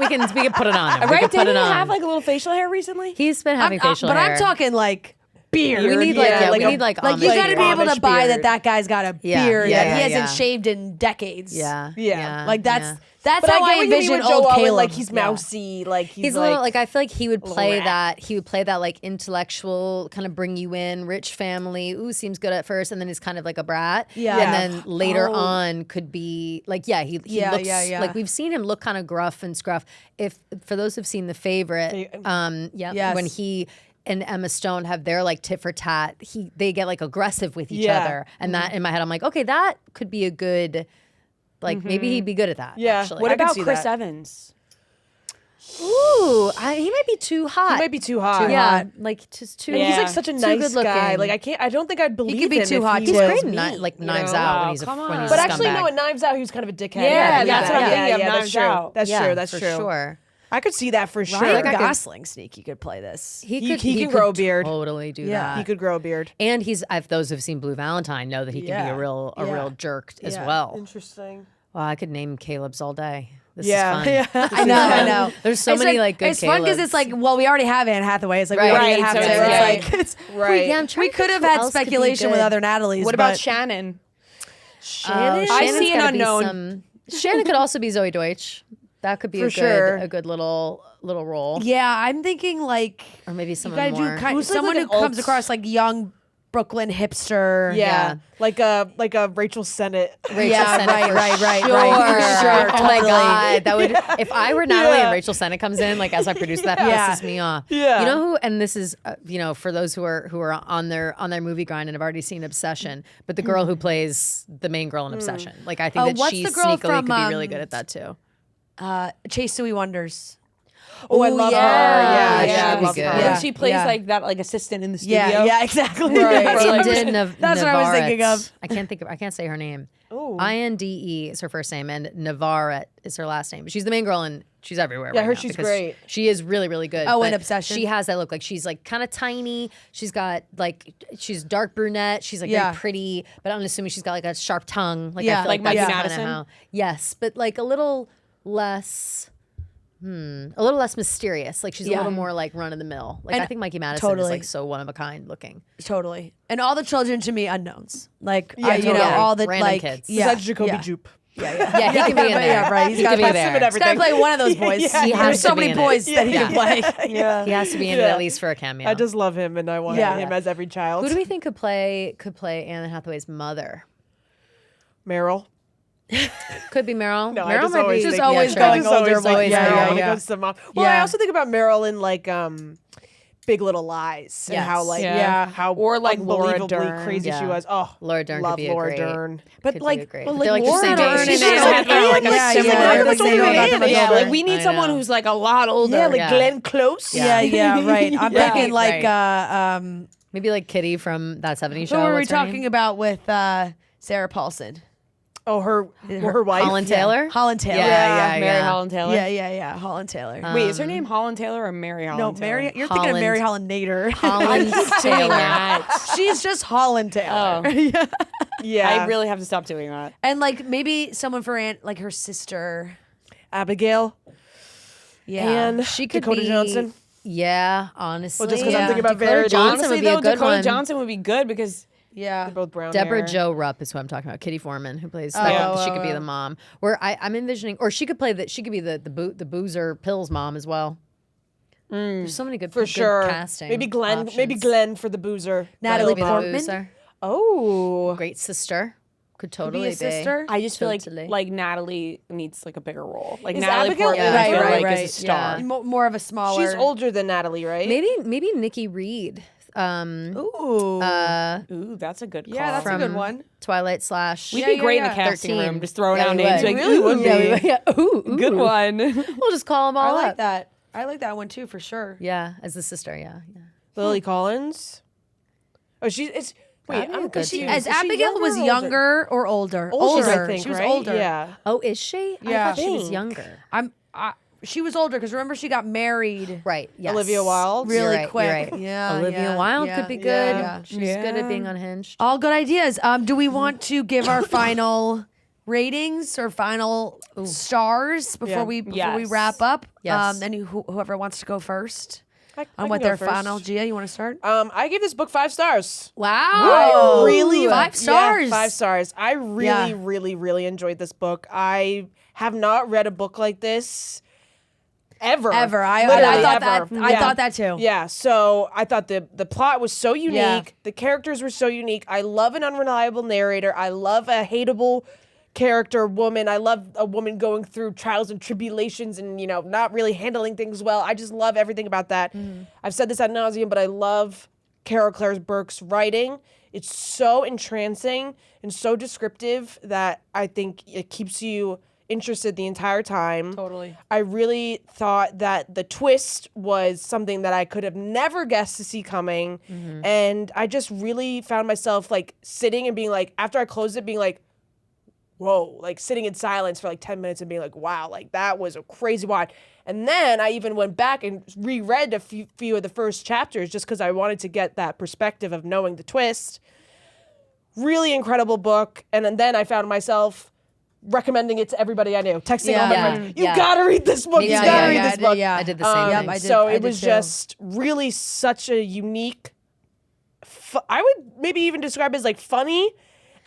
put it on him. We Right? can put Didn't it he on. have like a little facial hair recently? He's been having facial but hair. I'm talking like beard. We need like Yeah, we like need a- like Like you Amish got to be beard. able to Amish buy beard. that guy's got a Yeah, beard yeah, that he yeah, hasn't shaved in decades. Yeah, Yeah. Like that's But how I I get what you mean envision with Joe old Alwyn, Caleb. like he's mousy, like he's He's a little like I feel like he would play rat. that. He would play that like intellectual, kind of bring you in, rich family. Ooh, seems good at first, and then he's kind of like a brat. Yeah. and then later on could be like he Yeah, looks yeah. like we've seen him look kind of gruff and scruff. If for those who've seen The Favorite, Yes. when he and Emma Stone have their like tit for tat, they get like aggressive with each Yeah. other, and that in my head I'm like, okay, that could be a good. Like maybe he'd be good at that. Yeah. Actually. What I could about see Chris that. Evans? Ooh, he might be too hot. he might be too hot. Yeah, like just too. And he's Yeah. like such a Too nice good guy. looking. Like I don't think I'd believe could be him too if hot, he too. He's was great in me, like you Knives know? Out Oh, when he's come when on. he's But a actually, scumbag. no, at Knives Out, he was kind of a dickhead. Yeah, that's what I'm thinking of, that's Knives true. Out. That's yeah, true. That's for true. sure. I could see that for sure. Ryan I could- Gosling sneaky could play this. He can grow a beard. Totally do Yeah. that. He could grow a beard. And if those who've seen Blue Valentine know that he can be Yeah. a real Yeah. jerk as Yeah. well. Interesting. Well, I could name Caleb's all day. This Yeah. is fun. I know. There's so many like good It's fun because Calebs. it's like, well, we already have Anne Hathaway. It's like we Right. already Right, have so to. it's It's right. like it's, Right. Yeah, I'm trying we to could think have who had else could be speculation with good. other Natalies. What about but Shannon? Shannon? I Shannon's see an gotta be unknown. Shannon could also be Zoe Deutsch. That could be For sure. a good little role. Yeah, I'm thinking like Or maybe you someone gotta more. do kind Who's like someone an who comes alt- across like young Brooklyn hipster. Yeah. Yeah. Like a Rachel Sennett. Rachel Yeah, Sennett right, for right, right, sure. right, for sure, Oh my totally. god, that would if I were Natalie Yeah. and Rachel Sennett comes in like as I produce that Yeah. pisses me off. Yeah. You know who? And this is for those who are on their movie grind and have already seen Obsession, but the girl who plays the main girl in Obsession, like I think that what's she the girl sneakily from, could be really good at that too. Chase Suey Wonders. Oh, I Ooh, love yeah. her. Yeah, She yeah. would be I love good. her. Yeah. When she plays Yeah. like that, like assistant in the studio. Yeah, yeah, exactly. Right. That's what I was- Linda that's what I was thinking of. I can't say her name. Ooh. INDE is her first name, and Navarrete is her last name. She's the main girl, and she's everywhere. Yeah, right I heard now she's because great. She is really, really good. Oh, in but Obsession? she has that look. Like she's like kind of tiny. She's got like she's dark brunette. She's like Yeah. very pretty, but I'm assuming she's got like a sharp tongue. Like Yeah. I feel Like like that's Maggie kinda Madison? how. Yes, but like a little less. A little less mysterious. Like she's a Yeah. little more like run of the mill. Like And I think Mikey Madison totally. is like so one of a kind looking. Totally. And all the children to me unknowns. Like Yeah, you know, totally. all the Random like kids. yeah, Besides Jacoby yeah. Jupe. Yeah, he can be in there. Yeah, right. He's He got can be to there. him and He's got to play one of those boys. Yeah, he There's has so to be many in it. boys that he Yeah. can play. Yeah. He has to be in it Yeah. at least for a cameo. I just love him, and I want Yeah. him as every child. Who do we think could play Anne Hathaway's mother? Meryl. Could be Meryl. No, Meryl I just might always be think always yeah, going I just always older, think always Meryl yeah, when it yeah. comes to mom. Well, I Yeah. also think about Meryl in like Big Little Lies and Yes. how like Yeah. how Or, like, Laura unbelievably Dern. crazy she Yeah. was. Oh, Laura Dern love could be Laura a great. Dern. Could But be like, a great. but But like they're like the Laura same Dern age. and She's Anne just Hathaway like are, like yeah, similar. yeah, They're like much they older know than that Anne. much Yeah, older. like we need I someone know. who's like a lot older. Yeah, like Yeah. Glenn Close. Yeah, yeah, right. I'm Yeah. thinking like Right. Maybe like Kitty from That 70s Show. who were we What's her name? talking about with Sarah Paulson? Oh, her wife. Holland Taylor? Holland Taylor. Yeah, Mary yeah. Holland Taylor. Yeah. Holland Taylor. Wait, is her name Holland Taylor or Mary no, Holland Taylor? Mary. You're thinking of Mary Holland Nader. Holland Doing Taylor. that. She's just Holland Taylor. Oh. Yeah, I really have to stop doing that. And like maybe someone for Aunt, like her sister. Abigail. Yeah. And She could Dakota be, Honestly. Yeah, honestly. Well, just 'cause I'm Yeah. thinking about Dakota Vera Johnson Honestly, would be a though, good Dakota one. Johnson would be good because Yeah. They're both brown Deborah hair. Jo Rupp is who I'm talking about. Kitty Foreman, who plays. she could be the mom. Where I'm envisioning, or she could play that. She could be the boozer pills mom as well. There's so many good For good sure. casting. Maybe Glenn. options. Maybe Glenn for the boozer. Natalie Could be the Portman. boozer. Oh. Great sister. Could totally Be a sister. I just feel Totally. like Natalie needs like a bigger role. Like Is Natalie Abigail Portman, older? I feel Right, like is right. a star. Yeah. More of a smaller. She's older than Natalie, right? Maybe Nikki Reed. Ooh. Ooh, that's a good call. Yeah, that's a from good one. Twilight slash. We'd Yeah, be yeah, great in yeah. the casting 13. room, just throwing Yeah, out we names. would. Like, ooh, Yeah, ooh, good one. We'll just call them all I like up. that. I like that one too, for sure. Yeah, as the sister. Yeah. Lily Collins. Oh, she's. It's. Wait, That'd be I'm a good confused. team. As Is she Abigail was or older? younger or older? Older, I think, She was right? older. Yeah. Oh, is she? I Yeah. thought she was Think. younger. She was older because remember she got married Right. Yes. Olivia Wilde? really You're right, quick. you're right. Yeah, Olivia yeah, Wilde yeah, could be good. Yeah. She's good at being unhinged. All good ideas. Do we want to give our final ratings or final stars before Yeah. we Yes. wrap up? Yes. And whoever wants to go first I on can what go their first. final. Gia, you want to start? I gave this book 5 stars. Wow, Really, 5 stars. Yeah, 5 stars. I really, Yeah. really, really enjoyed this book. I have not read a book like this ever. Ever. I Literally thought ever. that. I Yeah. thought that too. Yeah, so I thought the plot was so unique. Yeah. The characters were so unique. I love an unreliable narrator. I love a hateable character woman. I love a woman going through trials and tribulations and, not really handling things well. I just love everything about that. I've said this ad nauseum, but I love Carol Clare Burke's writing. It's so entrancing and so descriptive that I think it keeps you interested the entire time. Totally. I really thought that the twist was something that I could have never guessed to see coming. And I just really found myself like sitting and being like, after I closed it, being like, whoa, like sitting in silence for like 10 minutes and being like, wow, like that was a crazy watch. And then I even went back and reread a few of the first chapters just because I wanted to get that perspective of knowing the twist. Really incredible book. And then I found myself recommending it to everybody I knew, texting all my Yeah. friends. You Yeah. gotta read this book. Me You too. gotta Yeah, read yeah, this book. yeah. I did the same Yep, thing. I did. So I it did was too. just really such a unique. I would maybe even describe it as like funny,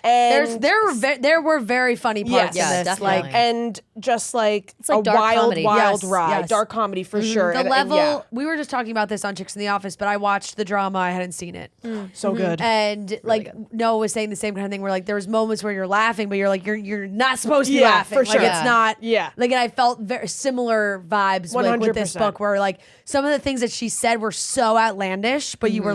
and There were very funny parts Yes. in Yeah, this. definitely. Like and just like, It's like a dark wild, comedy. wild Yes, ride, yes. dark comedy for sure. the And level. yeah, We were just talking about this on Chicks in the Office, but I watched the drama. I hadn't seen it. so good. And like Noah was saying the same kind of thing where like there was moments where you're laughing, but you're like you're not supposed to be Yeah, laughing. for Like sure. it's not. Yeah. Like, and I felt very similar vibes with this 100%. book where like some of the things that she said were so outlandish, but you were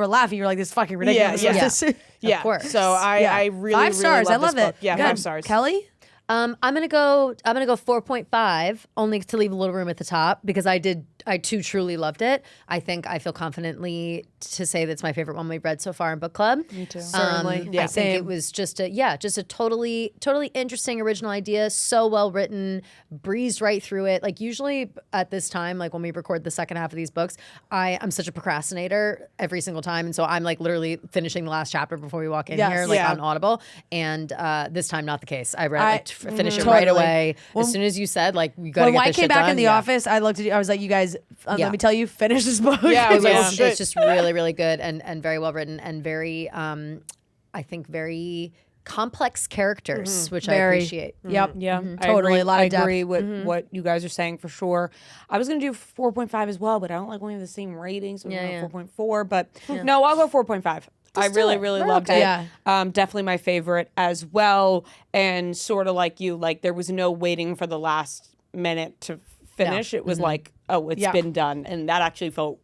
laughing. You were like, this is fucking ridiculous. Yeah, yeah. This- Yeah, course. so I really 5 stars. really I love this it. book. Yeah, Good. 5 stars. Kelly. I'm gonna go 4.5, only to leave a little room at the top because I too truly loved it. I think I feel confidently to say that's my favorite one we've read so far in book club. Me too. Certainly. I think it was just a totally interesting original idea, so well written, breezed right through it. Like usually at this time, like when we record the second half of these books, I'm such a procrastinator every single time, and so I'm like literally finishing the last chapter before we walk in Yes. here, like Yeah. on Audible. And this time, not the case. I read finish it totally. right away as soon as you said like you got to When get I this came shit back done, in the yeah. office, I looked at you. I was like, you guys, Yeah. let me tell you, finish this book. Yeah, I was like, oh, shit. It's just really, really good and very well written and very, I think, very complex characters, which I Very. appreciate. Yep. Yeah, Totally. I agree. A lot of I depth. agree with what you guys are saying for sure. I was gonna do 4.5 as well, but I don't like when we have the same rating, so Yeah, we're yeah. 4.4. But no, I'll go 4.5. I really, really loved okay. it. Yeah. Definitely my favorite as well. And sort of like you, like there was no waiting for the last minute to finish. It was like, oh, it's Yeah. been done, and that actually felt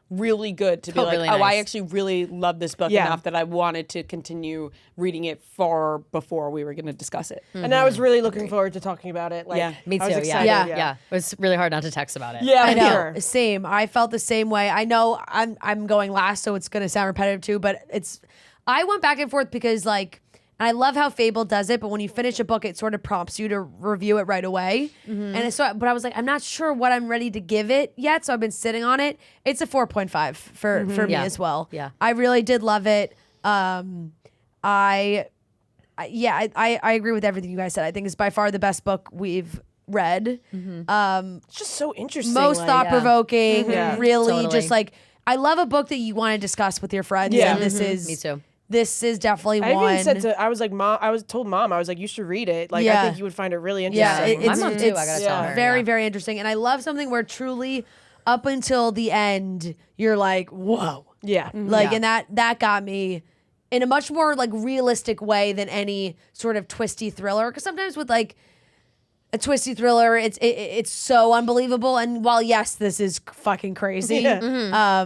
really good to be Felt like, really oh, I nice. actually really love this book Yeah. enough that I wanted to continue reading it far before we were going to discuss it. And I was really looking forward to talking about it. Like, Yeah. Me I was too. excited, Yeah. It was really hard not to text about it. Yeah, I for know. sure. Same. I felt the same way. I know I'm going last, so it's gonna sound repetitive too, but I went back and forth because like and I love how Fable does it, but when you finish a book, it sort of prompts you to review it right away. And so, but I was like, I'm not sure what I'm ready to give it yet, so I've been sitting on it. It's a 4.5 for me Yeah. as well. Yeah. I really did love it. I agree with everything you guys said. I think it's by far the best book we've read. It's just so interesting. Most like, thought provoking. Yeah. Really, Totally. just like I love a book that you want to discuss with your friends. Yeah. And this is Me too. this is definitely I one. even said to, I was like, Mom, I was told Mom, I was like, you should read it. Like, Yeah. I think you would find it really yeah, interesting. My mom too, I gotta tell her. very, yeah. very interesting. And I love something where truly up until the end, you're like, whoa. yeah. Like, Yeah. and that got me in a much more like realistic way than any sort of twisty thriller. Because sometimes with like a twisty thriller, it's so unbelievable. And while yes, this is fucking crazy. Yeah.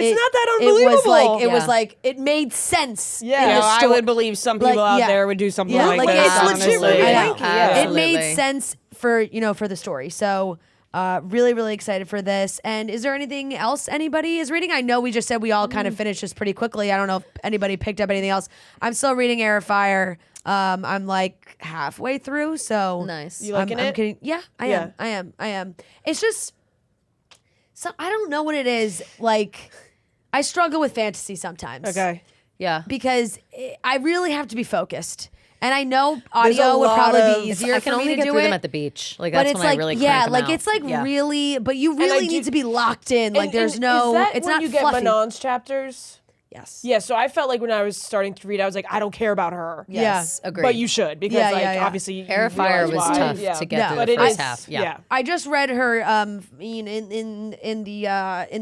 It's not that It was unbelievable. like Yeah. it made sense. Yeah. in You the know, I story. would believe some people Like, out yeah. there would do something Yeah, like, like, this. it's legit honestly. really I know. wanky, yeah. It made Absolutely. sense for the story. So really, really excited for this. And is there anything else anybody is reading? I know we just said we all kind of finished this pretty quickly. I don't know if anybody picked up anything else. I'm still reading Air of Fire. I'm like halfway through. So Nice. You liking I'm it? kidding. Yeah, I am. It's just so I don't know what it is. Like I struggle with fantasy sometimes. Okay. Yeah. Because I really have to be focused. And I know There's a audio would lot probably of- be easier I for can me only to get do through it. them at the beach. Like But that's it's when like, I really yeah, crank them like out. it's like Yeah. really, but you I really do- need to be locked in. Like there's no, Is that it's when not you get fluffy. Manon's chapters? Yes. Yeah, so I felt like when I was starting to read, I was like, I don't care about her. Yes, agreed. But you should, because Yeah, like yeah, yeah. obviously you Air of Fire realize was why. tough Yeah. to get Yeah. through But the it first is, half. yeah. I just read her in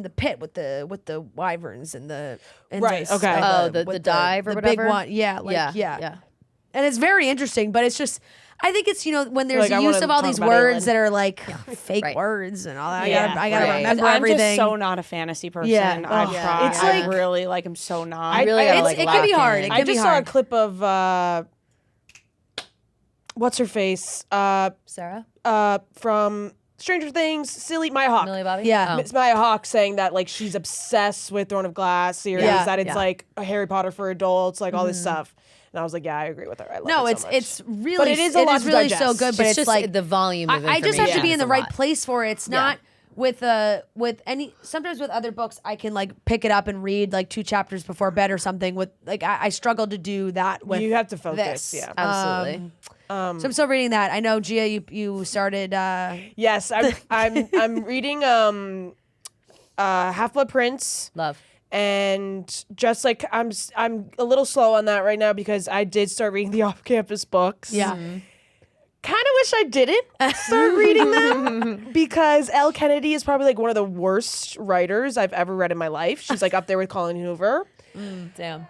the pit with the wyverns and the Right, okay. The with dive or the whatever? big one. Yeah, like yeah. yeah. And it's very interesting, but it's just I think it's when there's Like, I a use wanna of all talk these about words Aelin. that are like fake right. words and all that. Yeah, I gotta right. remember I'm everything. just so not a fantasy person. Yeah. I Ugh. try. It's I like- really like. I'm so not. I really gotta, It's- like, it can be lock hard. in. It I can be just saw a hard. clip of what's her face Sarah? from Stranger Things, silly Maya Hawke. Millie Bobby? Yeah. Oh. It's Maya Hawke saying that like she's obsessed with Throne of Glass series, Yeah. that it's Yeah. like a Harry Potter for adults, like all this stuff. And I was like, yeah, I agree with her. I love No, it so much. it's really But it is a lot to really so digest. good. But It's it's, just like the volume of I just have to information be is in the a right lot. place for it. It's not with any. Sometimes with other books, I can like pick it up and read like 2 chapters before bed or something. With like I struggle to do that with. You have to focus, this. yeah. Absolutely. So I'm still reading that. I know Gia, you started. Yes, I'm reading Half Blood Prince. Love. And just like I'm a little slow on that right now because I did start reading the off-campus books. Yeah. Kind of wish I didn't start reading them because Elle Kennedy is probably like one of the worst writers I've ever read in my life. She's like up there with Colin Hoover. Damn.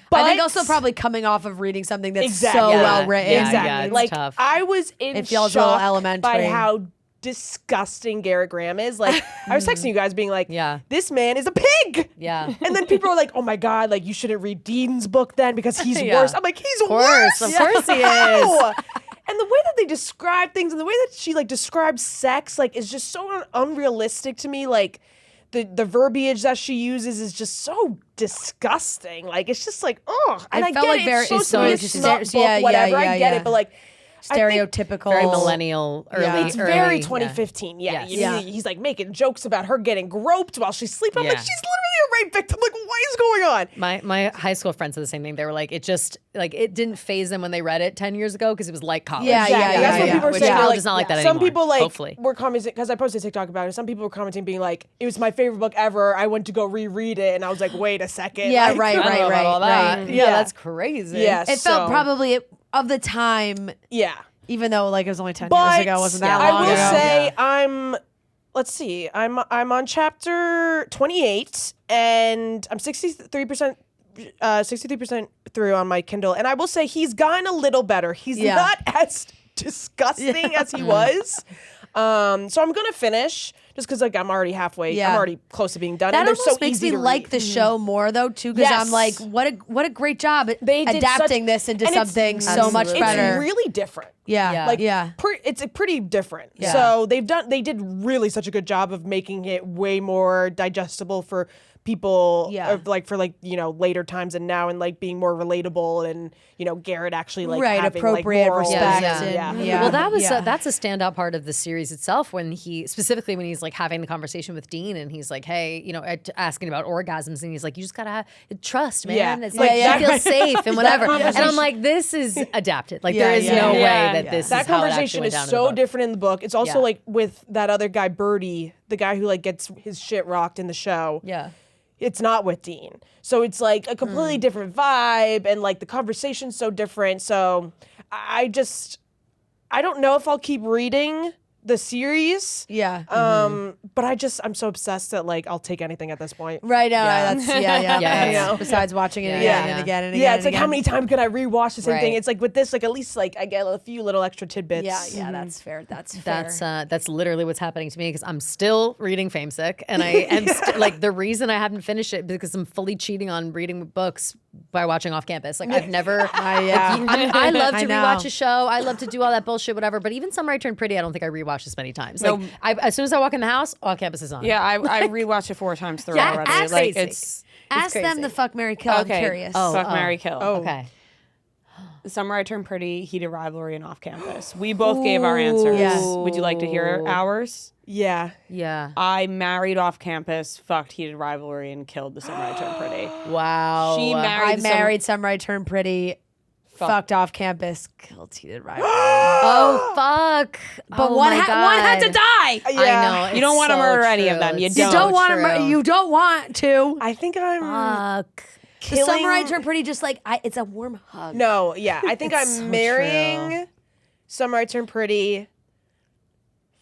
But I think also probably coming off of reading something that's Exactly. so Yeah. well written. Yeah, Exactly. yeah, it's like tough. I was in It feels a little shock elementary. by how disgusting Garrett Graham is. Like I was texting you guys being like, Yeah. this man is a pig. Yeah. And then people are like, oh my God, like you shouldn't read Dean's book then because he's Yeah. worse. I'm like, he's course, worse. of course he is. How? And the way that they describe things and the way that she like describes sex like is just so unrealistic to me. Like the verbiage that she uses is just so disgusting. Like it's just like, oh. And I felt get like it. very- It's supposed it's to be a so smut just- book, yeah, whatever. yeah, I get yeah. it, but like I think Stereotypical. Very millennial, early. Yeah. it's early, very yeah. 2015. Yeah. Yes. Yeah. He's like making jokes about her getting groped while she's sleeping. I'm like, Yeah. she's literally a rape victim. Like, what is going on? My high school friends said the same thing. They were like, it just like it didn't phase them when they read it 10 years ago because it was like college. Yeah, Exactly. yeah, That's yeah, what yeah. people are Which saying. college Like, is not like that some anymore. people like hopefully. were commenting because I posted a TikTok about it. Some people were commenting being like, "It was my favorite book ever. I went to go reread it," and I was like, "Wait a second. Yeah, Like, right, I don't know about all that. right. Yeah, Yeah. that's crazy. Yeah, It felt so- probably of the time, Yeah, even though like it was only 10 but years ago, it wasn't that yeah, long I will ago. say I'm. Let's see. I'm on chapter 28, and I'm 63%. 63% through on my Kindle, and I will say he's gotten a little better. He's Yeah. not as disgusting as he was. So I'm gonna finish just because like I'm already halfway. Yeah. I'm already close to being done. That and they're almost so makes easy me to like read. the show more though too, because I'm Yes. like, what a great job at They did adapting such- this into and it's- something so much Absolutely. better. It's really different. yeah, Yeah. Like yeah. it's pretty different. Yeah. So they did really such a good job of making it way more digestible for people. Yeah. Like for like later times and now, and like being more relatable, and Garrett actually like Right, having appropriate like moral- respect Yeah. and yeah. yeah. Well, that was yeah. that's a standout part of the series itself. When he specifically when he's like having the conversation with Dean, and he's like, "Hey, asking about orgasms," and he's like, "You just gotta have trust, man. Yeah. It's Yeah, like yeah. you feel safe and whatever." And I'm conversation- like, "This is adapted. Like Yeah, there is yeah, no yeah. way Yeah. that Yeah. this That is how it conversation actually went is down in the so book. different in the book. It's also Yeah. like with that other guy, Birdie, the guy who like gets his shit rocked in the show. Yeah. it's not with Dean. So it's like a completely different vibe, and like the conversation's so different. So I don't know if I'll keep reading the series. Yeah. But I'm so obsessed that like I'll take anything at this point. Right now, that's Yeah, that's- yeah. besides watching it again Yeah. and again and again. Yeah, it's and like how again. many times can I rewatch the same thing? Right. It's like with this, like at least like I get a few little extra tidbits. Yeah, that's fair. That's fair. That's literally what's happening to me because I'm still reading Famesick, and I am like the reason I haven't finished it because I'm fully cheating on reading books by watching Off Campus. Like I've never. I love to I know. rewatch a show. I love to do all that bullshit, whatever. But even Summer I Turned Pretty, I don't think I rewatched as many times. Like as soon as I walk in the house, Off Campus is on. Yeah, I rewatched it 4 times through Yeah, already. ask Like Basic. it's Ask them crazy. the fuck, marry, kill. okay. I'm curious. Fuck, marry, kill. Okay. Summer I Turned Pretty, Heated Rivalry, and Off Campus. We both gave our answers. Yeah. Would you like to hear ours? Yeah. Yeah. I married Off Campus, fucked Heated Rivalry, and killed The Summer I Turned Pretty. Wow. She married. I the married Summer I Turned Pretty, fucked Off Campus, killed Heated Rival. Oh fuck. But Oh one, my one had to God. die. I know. You don't it's want to so murder any of true. them. You It's don't. You don't want true. to. You don't want to. I think I'm Fuck. The Summer I Turned Pretty, just like it's a warm hug. No, yeah. I think It's so I'm marrying Summer I Turned Pretty,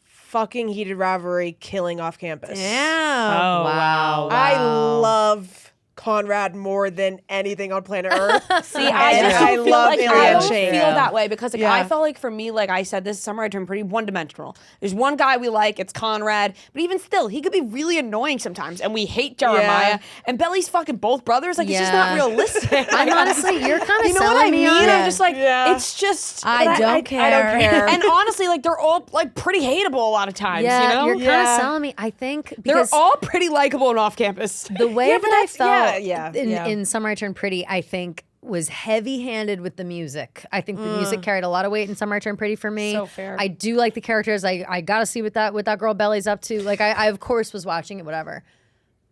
fucking Heated Rivalry, killing Off Campus. Yeah. Oh, Wow. I love Conrad more than anything on planet Earth. See, I just I don't feel love like Alien I don't Shade. feel that way because like Yeah. I felt like for me, like I said, this Summer I Turned Pretty one-dimensional. There's one guy we like, it's Conrad, but even still, he could be really annoying sometimes, and we hate Jeremiah. Yeah. And Belly's fucking both brothers. Like it's just not Yeah. realistic. I'm honestly, you're kind of you know selling what I me mean? on I'm it. just like, Yeah. it's just. I don't care. I don't care. And honestly, like they're all like pretty hateable a lot of times. Yeah, you know, you're kind of Yeah. selling me. I think they're because all pretty likable and off campus. the way Yeah, but that I that's- felt yeah. in Summer I Turned Pretty, I think was heavy-handed with the music. I think the music carried a lot of weight in Summer I Turned Pretty for me. So fair. I do like the characters. I gotta see what that girl Belly's up to. Like I of course was watching it, whatever.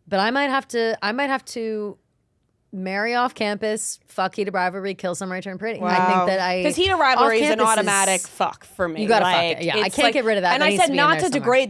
But I might have to marry Off Campus, fuck Heated Rivalry, kill Summer I Turned Pretty. I think that Because Heated Rivalry is an Off-Campus automatic fuck for me. You gotta fuck like, it. Yeah, I it's can't get rid of that. And That I needs said to be in not there to somewhere.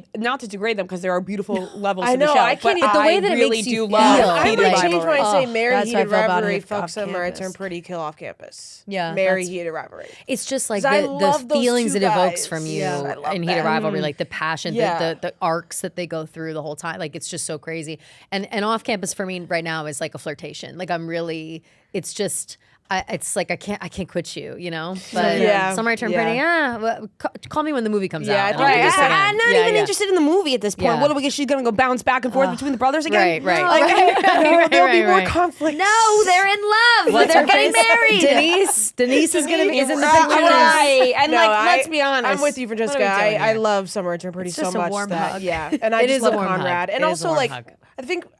degrade them because there are beautiful levels I to the know, show. I can't but even- the way that it really makes you do feel, love I Heated might like- change what I say. Oh, Marry that's how I Heated feel about Rivalry, it fuck off Summer I campus. Turned Pretty, kill Off Campus. Yeah, Marry that's- Heated Rivalry. It's just like 'Cause I the love those feelings two it evokes guys. from you Yeah, I love in Heated that. Rivalry, like the passion, Yeah. the arcs that they go through the whole time. Like it's just so crazy. And Off Campus for me right now is like a flirtation. Like I'm really, it's just. It's like I can't quit you, you know. But Yeah. Summer I Turned Yeah. Pretty. Well, call me when the movie comes Yeah, I out. think and I'll I do just- this again. I'm not Yeah, even yeah. interested in the movie at this point. Yeah. What are we? She's gonna go bounce back and forth between the brothers again? Right. There'll be more right. conflict. No, they're in love. What's they're her getting face? married. Denise is gonna be is in the Right. picture. Right. And No, like, let's be honest. I'm with you, Francesca. What are we doing I here? love Summer I Turned Pretty It's so just a much warm that hug. yeah, and I It just is a love warm hug. Conrad. And It is a also warm like hug.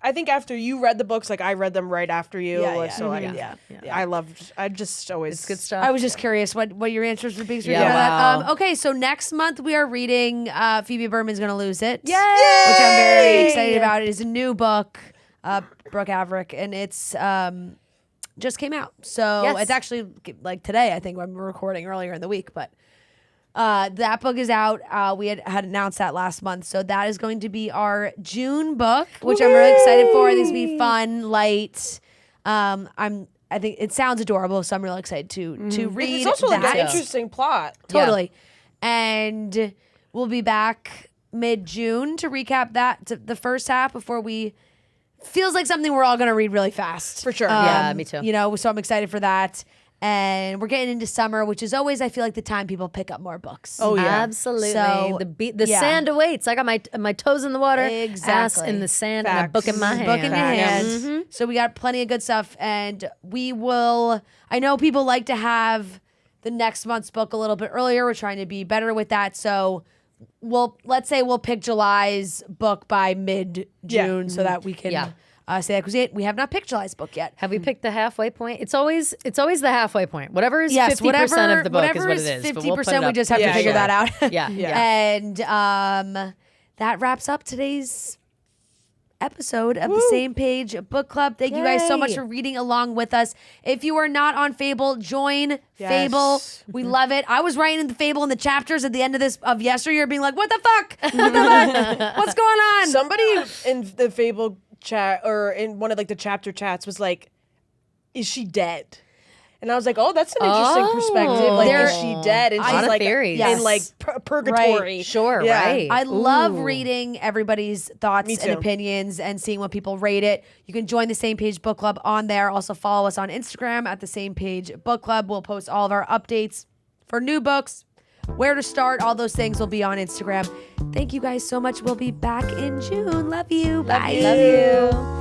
I think after you read the books, like I read them right after you. Yeah, yeah. So Mhm. I, Yeah. I just always It's good stuff. I was just curious what your answers would be. So we Yeah, can know that. wow. Okay, so next month we are reading Phoebe Berman's Gonna Lose It. Yay! Which I'm very excited about. It is a new book, Brooke Averick, and it's just came out. So Yes. it's actually like today, I think, when we're recording earlier in the week, but that book is out. We had announced that last month. So that is going to be our June book, which I'm really excited for. I think it's gonna be fun, light. I think it sounds adorable, so I'm really excited to read. It's also like that. an interesting plot. Totally. And we'll be back mid-June to recap the first half before we feels like something we're all going to read really fast. For sure. Yeah, me too. You know, so I'm excited for that. And we're getting into summer, which is always, I feel like, the time people pick up more books. Oh, yeah. Absolutely. So, the yeah. sand awaits. I got my toes in the water, ass Exactly. in the sand, and a book in my hand. Book in your hand. Mm-hmm. So we got plenty of good stuff. And we will, I know people like to have the next month's book a little bit earlier. We're trying to be better with that. So let's say we'll pick July's book by mid-June so that we can Yeah. say that, because we have not picked July's book yet. Have we picked the halfway point? It's always the halfway point. Whatever is Yes, 50% whatever of the book is whatever what is it is. but 50%, we'll put it we up. just have Yeah, to figure sure. that out. Yeah. And that wraps up today's episode of the Same Page Book Club. Thank you guys so much Yay. for reading along with us. If you are not on Fable, join Fable. We love it. I was writing the Fable in the chapters at the end of Yesteryear, being like, "What the fuck? What the fuck? What's going on?" Somebody in the Fable chat or in one of like the chapter chats was like, is she dead? And I was like, oh, that's an interesting perspective. Like, There- is she dead? And A lot she's of like theories. in Yes. like purgatory. Sure, Yeah. right. I love Ooh. reading everybody's thoughts Me and too. opinions and seeing what people rate it. You can join the Same Page Book Club on there. Also follow us on Instagram at the Same Page Book Club. We'll post all of our updates for new books, where to start, all those things will be on Instagram. Thank you guys so much. We'll be back in June. Love you. Bye. Love you.